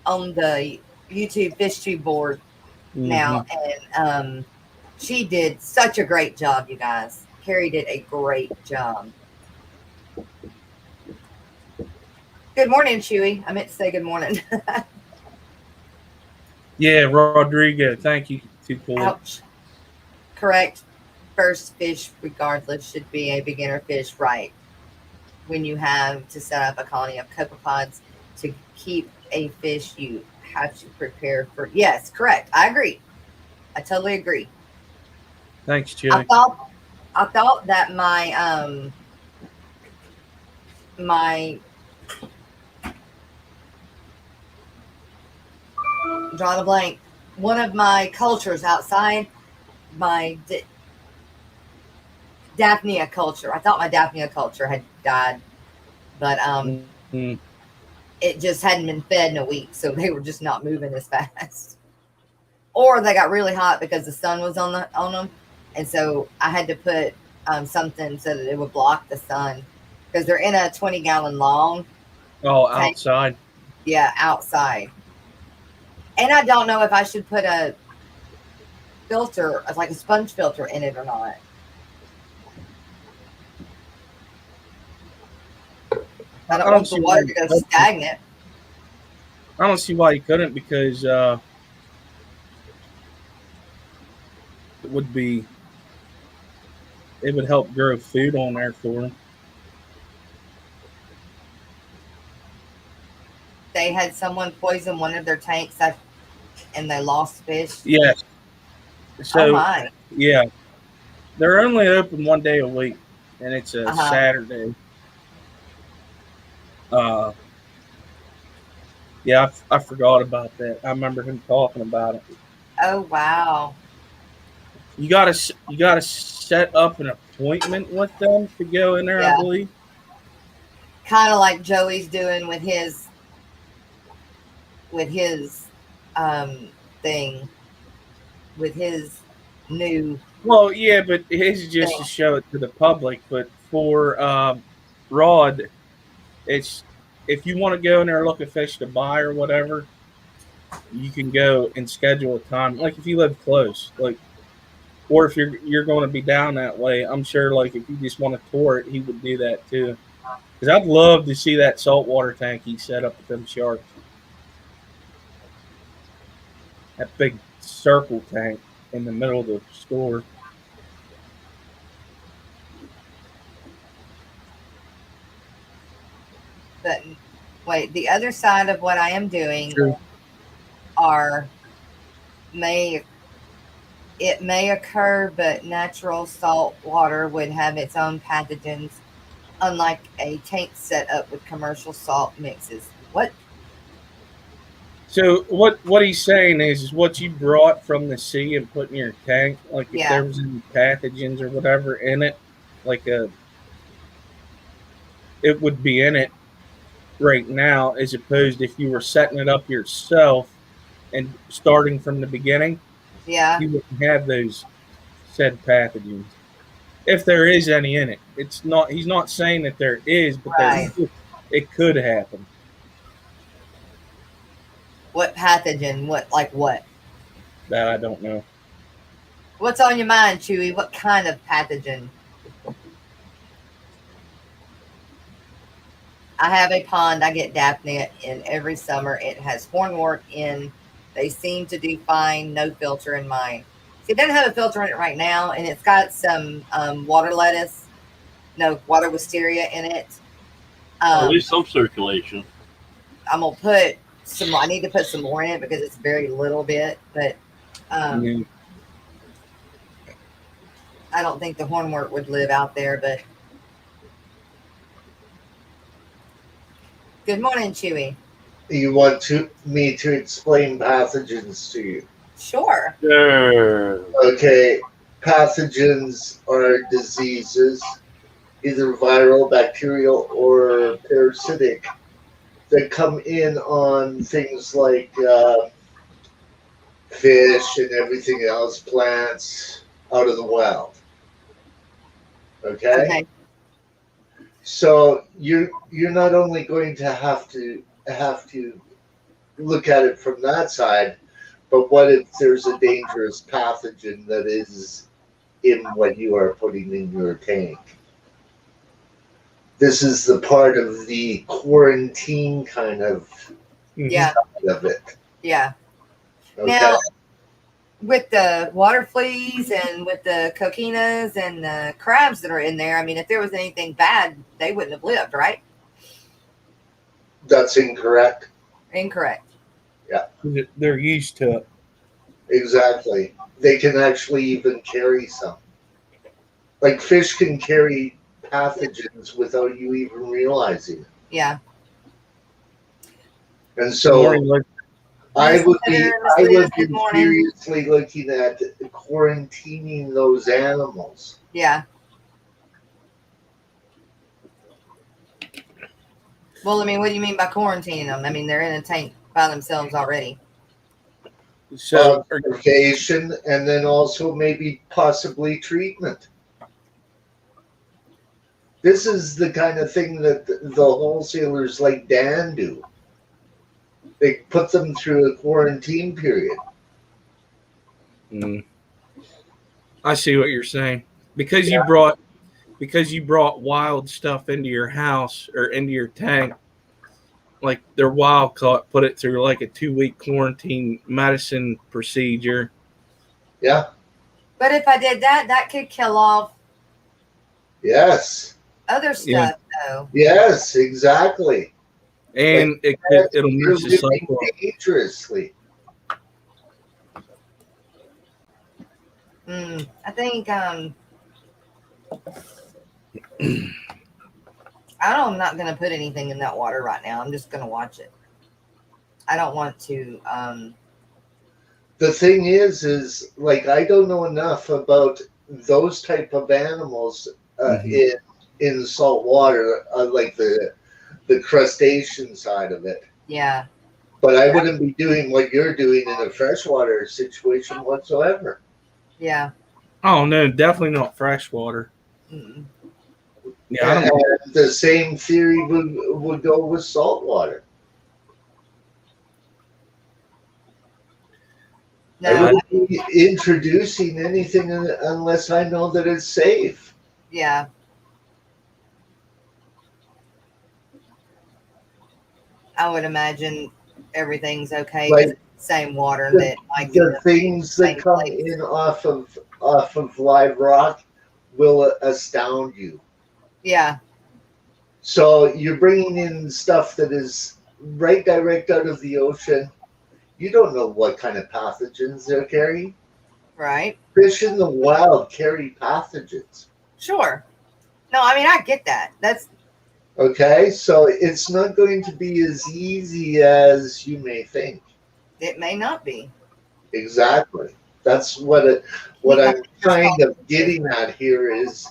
on the YouTube FishTube board Hmm. now, and she did such a great job, you guys. Carrie did a great job. Good morning, Chewy. I meant to say good morning. Yeah, Rodrigo. Thank you. Too cool. Ouch. Correct. First fish, regardless, should be a beginner fish, right? When you have to set up a colony of copepods to keep a fish, you have to prepare for. Yes, correct. I agree. I totally agree. Thanks, I Chili. thought I thought that my draw the blank, one of my cultures outside my Daphnia culture. I thought my Daphnia culture had died, but Mm-hmm. it just hadn't been fed in a week, so they were just not moving as fast. Or they got really hot because the sun was on them, and so I had to put something so that it would block the sun because they're in a 20-gallon long Oh, tank. outside. Yeah, outside. And I don't know if I should put a filter, like a sponge filter, in it or not. I I don't don't want the see why water you to go couldn't. stagnant. I don't see why you couldn't because it would be it would help grow food on there for them. they had someone poison one of their tanks and they lost fish? Yes. Oh So my. yeah, they're only open one day a week, and it's a Uh-huh. Saturday. Uh, yeah, I forgot about that. I remember him talking about it. Oh wow. You gotta set up an appointment with them to go in there, I Yeah. believe. Kind of like Joey's doing with his thing, with his new Well, yeah, but his is just thing. to show it to the public. But for Rod, it's if you want to go in there and look at fish to buy or whatever, you can go and schedule a time. Like if you live close, like or if you're going to be down that way, I'm sure like if you just want to tour it, he would do that too. Because I'd love to see that saltwater tank he set up with them sharks. That big circle tank in the middle of the store. But wait, the other side of what I am doing True. are may it may occur, but natural salt water would have its own pathogens, unlike a tank set up with commercial salt mixes. What? So what he's saying is what you brought from the sea and put in your tank, like if Yeah, there was any pathogens or whatever in it, like it would be in it right now, as opposed if you were setting it up yourself and starting from the beginning, yeah, you wouldn't have those said pathogens. If there is any in it. It's not he's not saying that there is, but right. it could happen. What pathogen? What like what? That I don't know. What's on your mind, Chewy? What kind of pathogen? I have a pond. I get Daphne in every summer. It has hornwort in. They seem to do fine. No filter in mine. See, it doesn't have a filter in it right now, and it's got some water lettuce, no water wisteria in it. At least some circulation. I'm gonna put some. I need to put some more in it because it's very little bit, but Yeah. I don't think the hornwort would live out there. But good morning, Chewy. You want me to explain pathogens to you? Sure. Sure. Okay, pathogens are diseases, either viral, bacterial, or parasitic, that come in on things like fish and everything else, plants out of the wild. Okay? Okay. So you're not only going to have to look at it from that side, but what if there's a dangerous pathogen that is in what you are putting in your tank? This is the part of the quarantine kind of Yeah. of it. Yeah. Okay. Now, with the water fleas and with the coquinas and the crabs that are in there, I mean, if there was anything bad, they wouldn't have lived, right? That's incorrect. Incorrect. They're used to it. Exactly. They can actually even carry some. Like fish can carry pathogens without you even realizing it. Yeah. And so I would be Good morning. seriously looking at quarantining those animals. Yeah. Well, I mean, what do you mean by quarantining them? I mean, they're in a tank by themselves already. So Observation, and then also maybe possibly treatment. This is the kind of thing that the wholesalers like Dan do. They put them through a quarantine period. I see what you're saying. Because you brought wild stuff into your house or into your tank, like they're wild caught, put it through like a 2-week quarantine medicine procedure. Yeah. But if I did that, that could kill off Yes. other stuff, Yeah. though. Yes, exactly. and it'll You're mess the living cycle up. dangerously. I think I'm not gonna put anything in that water right now. I'm just gonna watch it. I don't want to. The thing is like I don't know enough about those type of animals in salt water, like the crustacean side of it. Yeah. But I wouldn't be doing what you're doing in a freshwater situation whatsoever. Yeah. Oh no, definitely not freshwater. Mm-mm. Yeah, I don't. And the same theory would go with saltwater. I No. wouldn't be introducing anything unless I know that it's safe. Yeah. I would imagine everything's okay. Like, Same water that like The things that come in off of live rock will astound you. Yeah. So you're bringing in stuff that is direct out of the ocean. You don't know what kind of pathogens they're carrying. Right. Fish in the wild carry pathogens. Sure. No, I mean I get that. That's Okay, so it's not going to be as easy as you may think. it may not be. Exactly. That's what I'm kind of getting at here is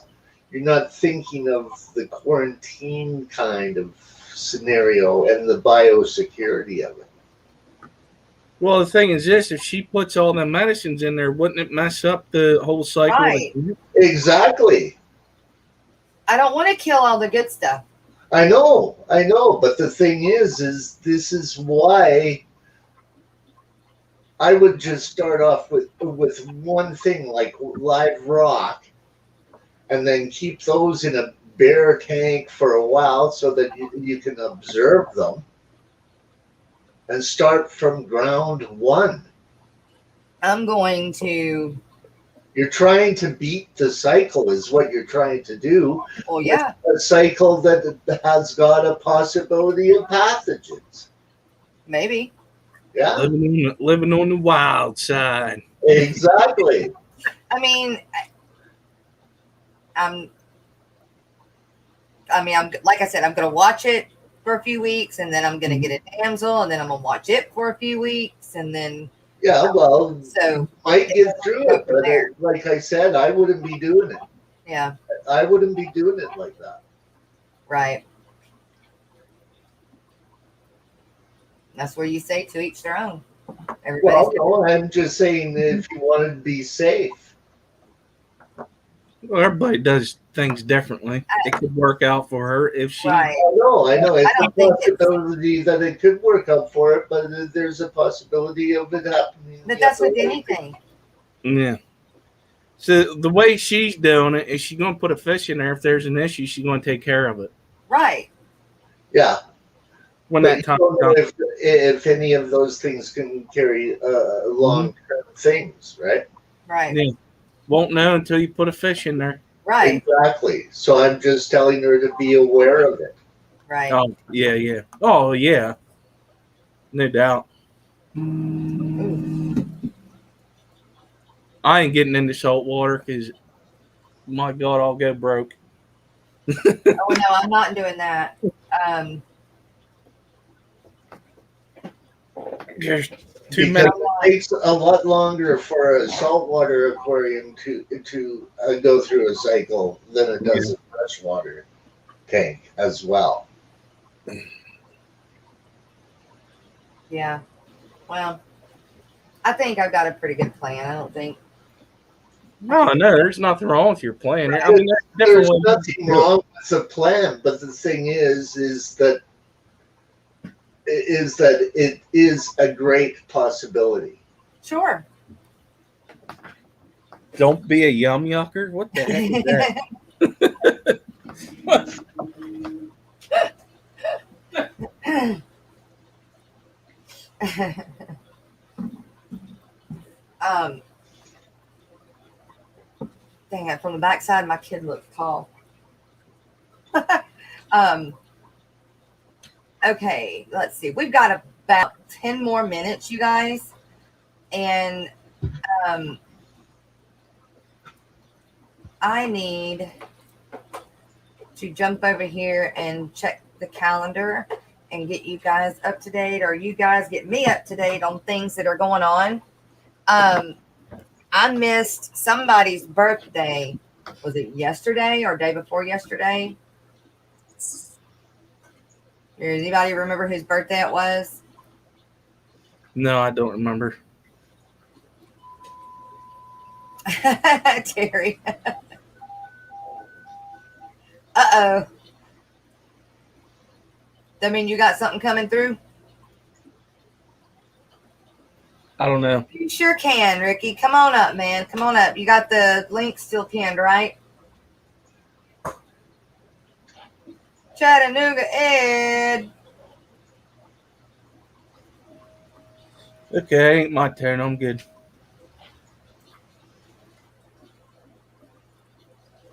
you're not thinking of the quarantine kind of scenario and the biosecurity of it. Well, the thing is this: if she puts all the medicines in there, wouldn't it mess up the whole cycle? Right. Exactly. I don't want to kill all the good stuff. I know, but the thing is this is why I would just start off with one thing like live rock, and then keep those in a bare tank for a while so that you can observe them, and start from ground one. I'm going to. You're trying to beat the cycle, is what you're trying to do. Well, yeah. A cycle that has got a possibility of pathogens. Maybe. Yeah, Living on the wild side. exactly. I mean, I'm like I said, I'm going to watch it for a few weeks, and then I'm going to get a damsel, and then I'm going to watch it for a few weeks, and then. Yeah, well, So might get through it, but like I said, I wouldn't be doing it. Yeah. I wouldn't be doing it like that. Right. That's where you say to each their own. Well, no, I'm just saying that if you wanted to be safe. Well, everybody does things differently. It could work out for her if she. Right. I know. It's a possibility that it could work out for it, but there's a possibility of it happening. But that's with anything. Yeah. So the way she's doing it is she's going to put a fish in there. If there's an issue, she's going to take care of it. Right. Yeah. When but that time comes. If any of those things can carry long-term things, right? Right. Yeah. Won't know until you put a fish in there. Right. Exactly. So I'm just telling her to be aware of it. Right. Oh, yeah, yeah. Oh, yeah. No doubt. I ain't getting into salt water because, my God, I'll go broke. Oh, no, I'm not doing that. There's Because it takes a lot longer for a saltwater aquarium to go through a cycle than it does a freshwater tank as well. Yeah. Well, I think I've got a pretty good plan. I don't think. No, there's nothing wrong with your plan. I mean, there's nothing wrong with the plan, but the thing is that it is a great possibility. Sure. Don't be a yum yucker. What the heck is that? Dang it, from the backside, my kid looks tall. Okay, let's see. We've got about 10 more minutes, you guys. And I need to jump over here and check the calendar and get you guys up to date, or you guys get me up to date on things that are going on. I missed somebody's birthday. Was it yesterday or day before yesterday? Does anybody remember whose birthday it was? No, I don't remember. Terry. Uh-oh. That mean you got something coming through? I don't know. You sure can, Ricky. Come on up, man. Come on up. You got the link still pinned, right? Chattanooga Ed. Okay, ain't my turn. I'm good.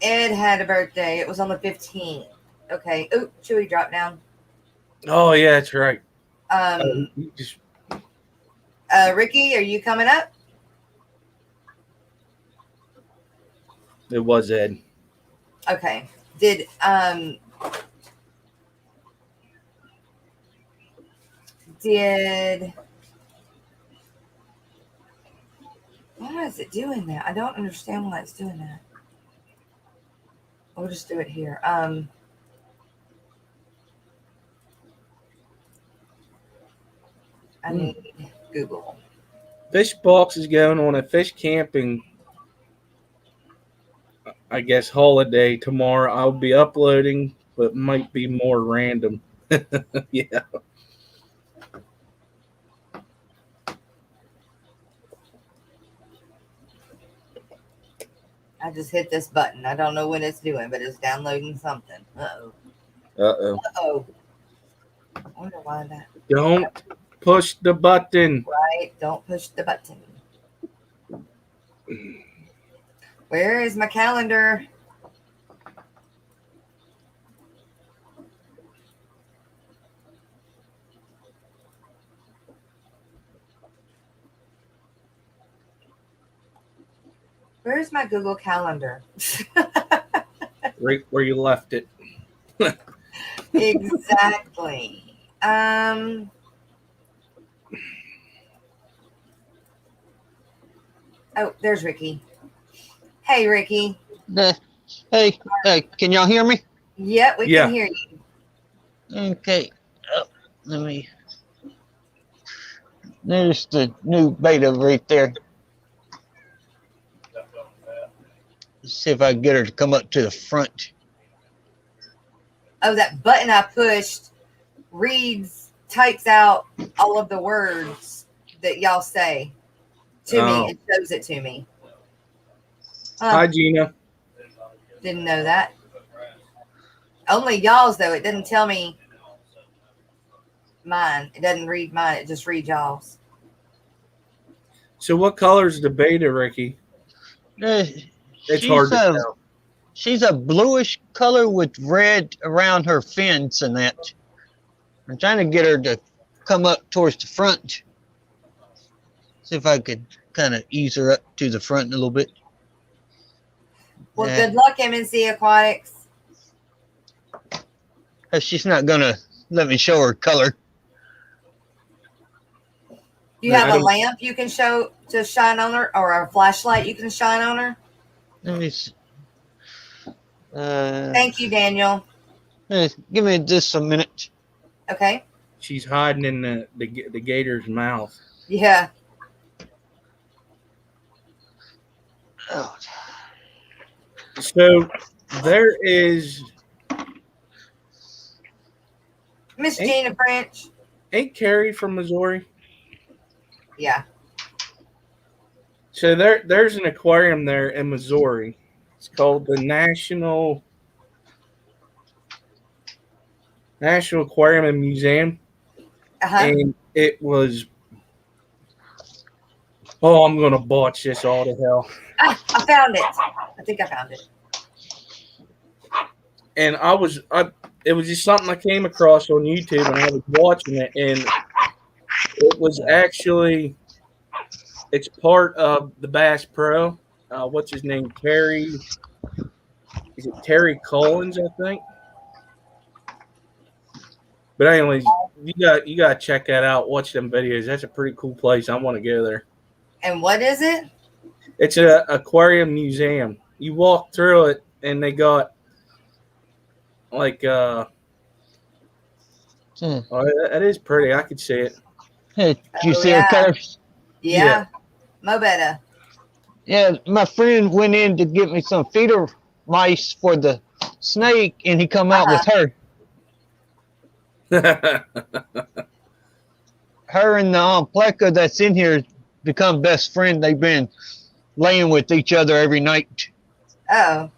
Ed had a birthday. It was on the 15th. Okay. Oop, Chewy dropped down. Oh, yeah, that's right. Just Ricky, are you coming up? it was Ed. Okay. Did why is it doing that? I don't understand why it's doing that. We'll just do it here. I need Google. Fish Box is going on a fish camping, I guess, holiday tomorrow. I'll be uploading, but might be more random. Yeah. I just hit this button. I don't know what it's doing, but it's downloading something. Uh-oh. Uh-oh. Uh-oh. I wonder why that. Don't push the button. Right? Don't push the button. Where is my calendar? Where's my Google Calendar? Right where you left it. Exactly. Oh, there's Ricky. Hey, Ricky. Hey, can y'all hear me? Yep, we can hear you. Okay. Let me. There's the new beta right there. Let's see if I can get her to come up to the front. Oh, that button I pushed types out all of the words that y'all say to me. It shows it to me. Hi, Gina. Didn't know that. Only y'all's, though. It didn't tell me mine. It doesn't read mine. It just reads y'all's. So what color is the beta, Ricky? It's hard to tell. She's a bluish color with red around her fins and that. I'm trying to get her to come up towards the front. See if I could kind of ease her up to the front a little bit. Well, good luck, MNC Aquatics. She's not going to let me show her color. You have a lamp you can show to shine on her, or a flashlight you can shine on her? Let me see. Thank you, Daniel. Give me just a minute. Okay. She's hiding in the gator's mouth. Yeah. Oh. So there is Miss Gina French. Ain't Carrie from Missouri? Yeah. So there's an aquarium there in Missouri. It's called the National Aquarium and Museum. And it was I'm gonna botch this all to hell. I found it. I think I found it. and it was just something I came across on YouTube, and I was watching it, and it was actually it's part of the Bass Pro. What's his name? Terry? Is it Terry Collins? I think. But anyways, you got to check that out. Watch them videos. That's a pretty cool place. I want to go there. And what is it? It's an aquarium museum. You walk through it, and they got like oh, that is pretty. I could see it. Hey, did you Oh, see yeah. her colors? Yeah. Mo better. Yeah, my friend went in to get me some feeder mice for the snake, and he come out with her. Her and the pleco that's in here become best friends. They've been laying with each other every night. Oh.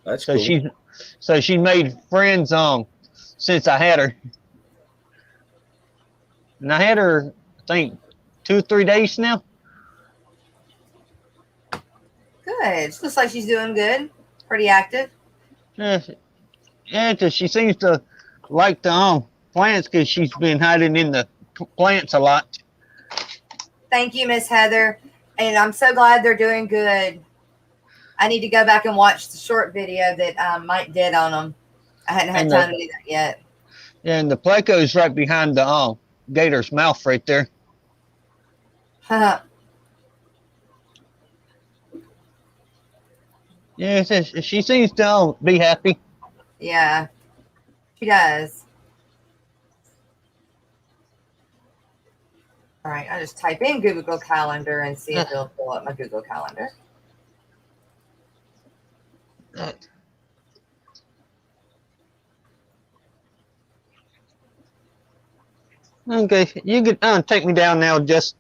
That's So cool. she made friends since I had her. And I had her, I think, 2 or 3 days now. Good. She looks like she's doing good. Pretty active. Yeah, 'cause she seems to like the plants because she's been hiding in the plants a lot. Thank you, Miss Heather. And I'm so glad they're doing good. I need to go back and watch the short video that Mike did on them. I hadn't had time to do that yet. Yeah, and the pleco's right behind the gator's mouth right there. Yeah, she seems to be happy. Yeah, she does. All right, I just type in Google Calendar and see if it'll pull up my Google Calendar. Okay, you can take me down now, just.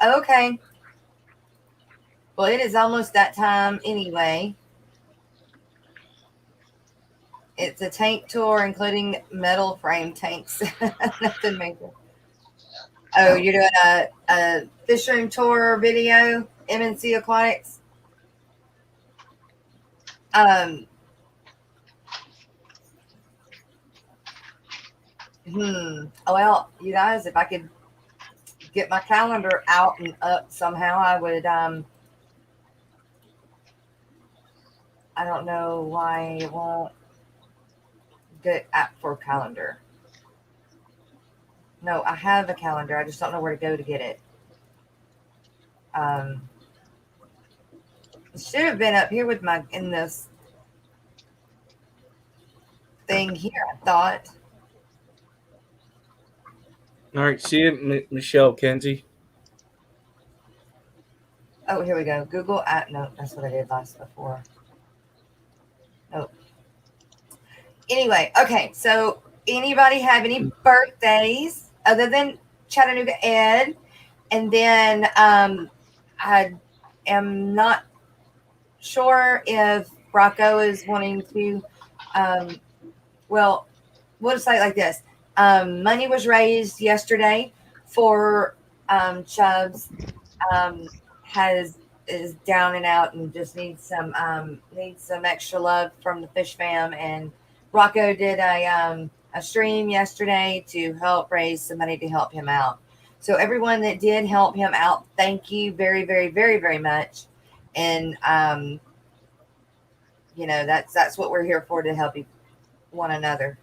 Okay. Well, it is almost that time anyway. It's a tank tour, including metal frame tanks. Nothing major. Oh, you're doing a fish room tour video, MNC Aquatics? Well, you guys, if I could get my calendar out and up somehow, I would, I don't know why it won't get app for calendar. No, I have a calendar. I just don't know where to go to get it. It should have been up here with in this thing here, I thought. All right, see it, Michelle Kenzie. Oh, here we go. Google app. No, that's what I did before. Oh. Anyway, okay. So, anybody have any birthdays other than Chattanooga Ed? And then I am not sure if Rocco is wanting to. Well, we'll just say it like this. Money was raised yesterday for Chubbs. Is down and out and just needs some extra love from the Fish Fam. And Rocco did a stream yesterday to help raise some money to help him out. So everyone that did help him out, thank you very, very, very, very much. And that's what we're here for, to help one another.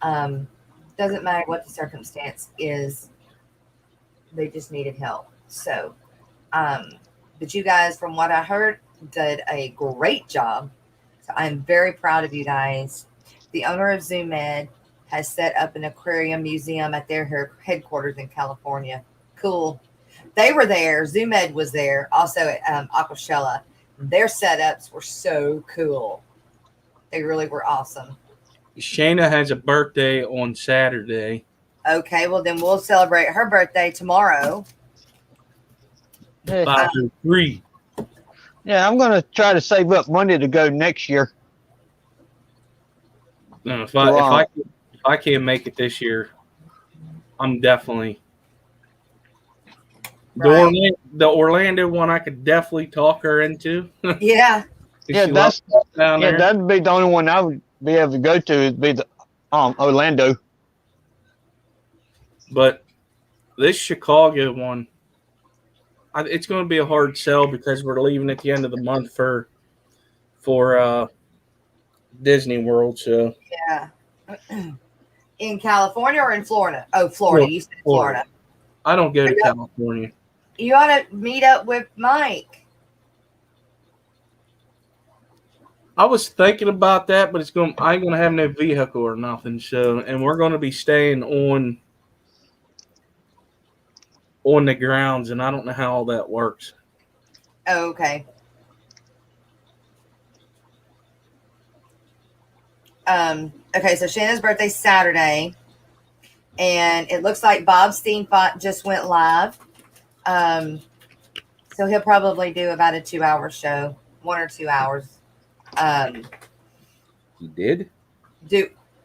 Doesn't matter what the circumstance is, they just needed help. So, but you guys, from what I heard, did a great job. So I'm very proud of you guys. The owner of ZoomEd has set up an aquarium museum at their headquarters in California. Cool. They were there. ZoomEd was there. Also at Aquashella. Their setups were so cool. They really were awesome. Shayna has a birthday on Saturday. Okay, well then we'll celebrate her birthday tomorrow. 503. Yeah, I'm gonna try to save up money to go next year. No, if I can't make it this year, I'm definitely Right. The Orlando one. I could definitely talk her into. Yeah. Yeah, She loves down there. that'd be the only one I would be able to go to. It'd be the Orlando. But this Chicago one, it's going to be a hard sell because we're leaving at the end of the month for Disney World. So Yeah. In California or in Florida? Oh, Florida. You said Florida. I don't go to California. You ought to meet up with Mike. I was thinking about that, but I ain't gonna have no vehicle or nothing. So, and we're gonna be staying on the grounds, and I don't know how all that works. Oh, okay. Okay, so Shanna's birthday's Saturday, and it looks like Bob Steenfott just went live. So he'll probably do about a 2-hour show, 1 or 2 hours. He did?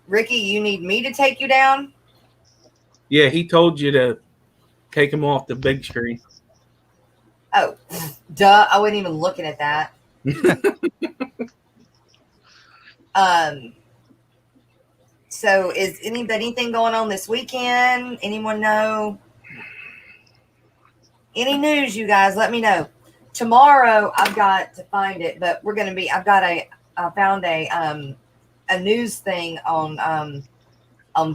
Ricky, you need me to take you down? Yeah, he told you to take him off the big screen. Oh, duh. I wasn't even looking at that. So is anything going on this weekend? Anyone know? Any news, you guys? Let me know. Tomorrow, I've got to find it, but I found a news thing on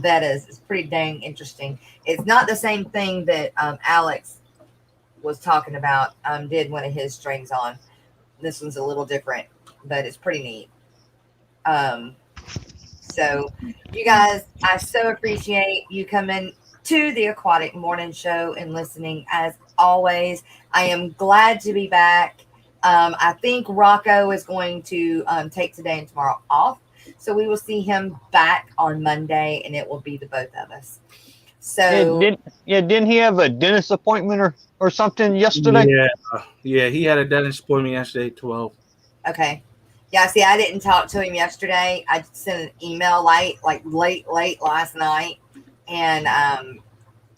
Vetta's. It's pretty dang interesting. It's not the same thing that Alex was talking about. Did one of his strings on. This one's a little different, but it's pretty neat. So you guys, I so appreciate you coming to the Aquatic Morning Show and listening as always. I am glad to be back. I think Rocco is going to take today and tomorrow off. So we will see him back on Monday, and it will be the both of us. So didn't he have a dentist appointment or something yesterday? Yeah, he had a dentist appointment yesterday at 12. Okay. Yeah, see, I didn't talk to him yesterday. I sent an email late last night. And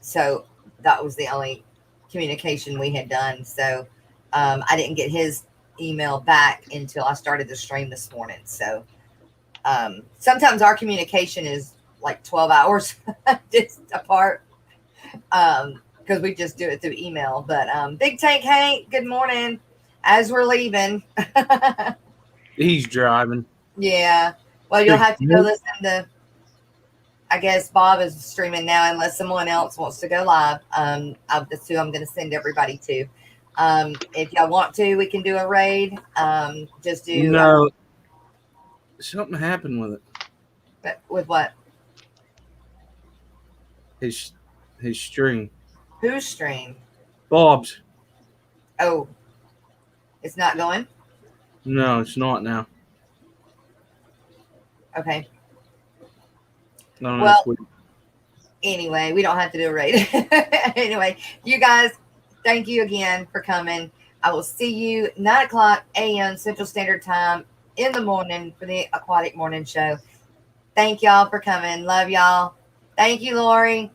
so that was the only communication we had done. So I didn't get his email back until I started the stream this morning. So sometimes our communication is like 12 hours just apart because we just do it through email. But Big Tank Hank, good morning. As we're leaving. He's driving. Yeah. Well, you'll have to go listen to, I guess Bob is streaming now unless someone else wants to go live. That's who I'm going to send everybody to. If y'all want to, we can do a raid. Just do. No. Something happened with it. With what? His stream. Whose stream? Bob's. Oh. It's not going? No, it's not now. Okay. No, well, anyway, we don't have to do a raid. Anyway, you guys, thank you again for coming. I will see you 9:00 a.m. Central Standard Time in the morning for the Aquatic Morning Show. Thank y'all for coming. Love y'all. Thank you, Lori.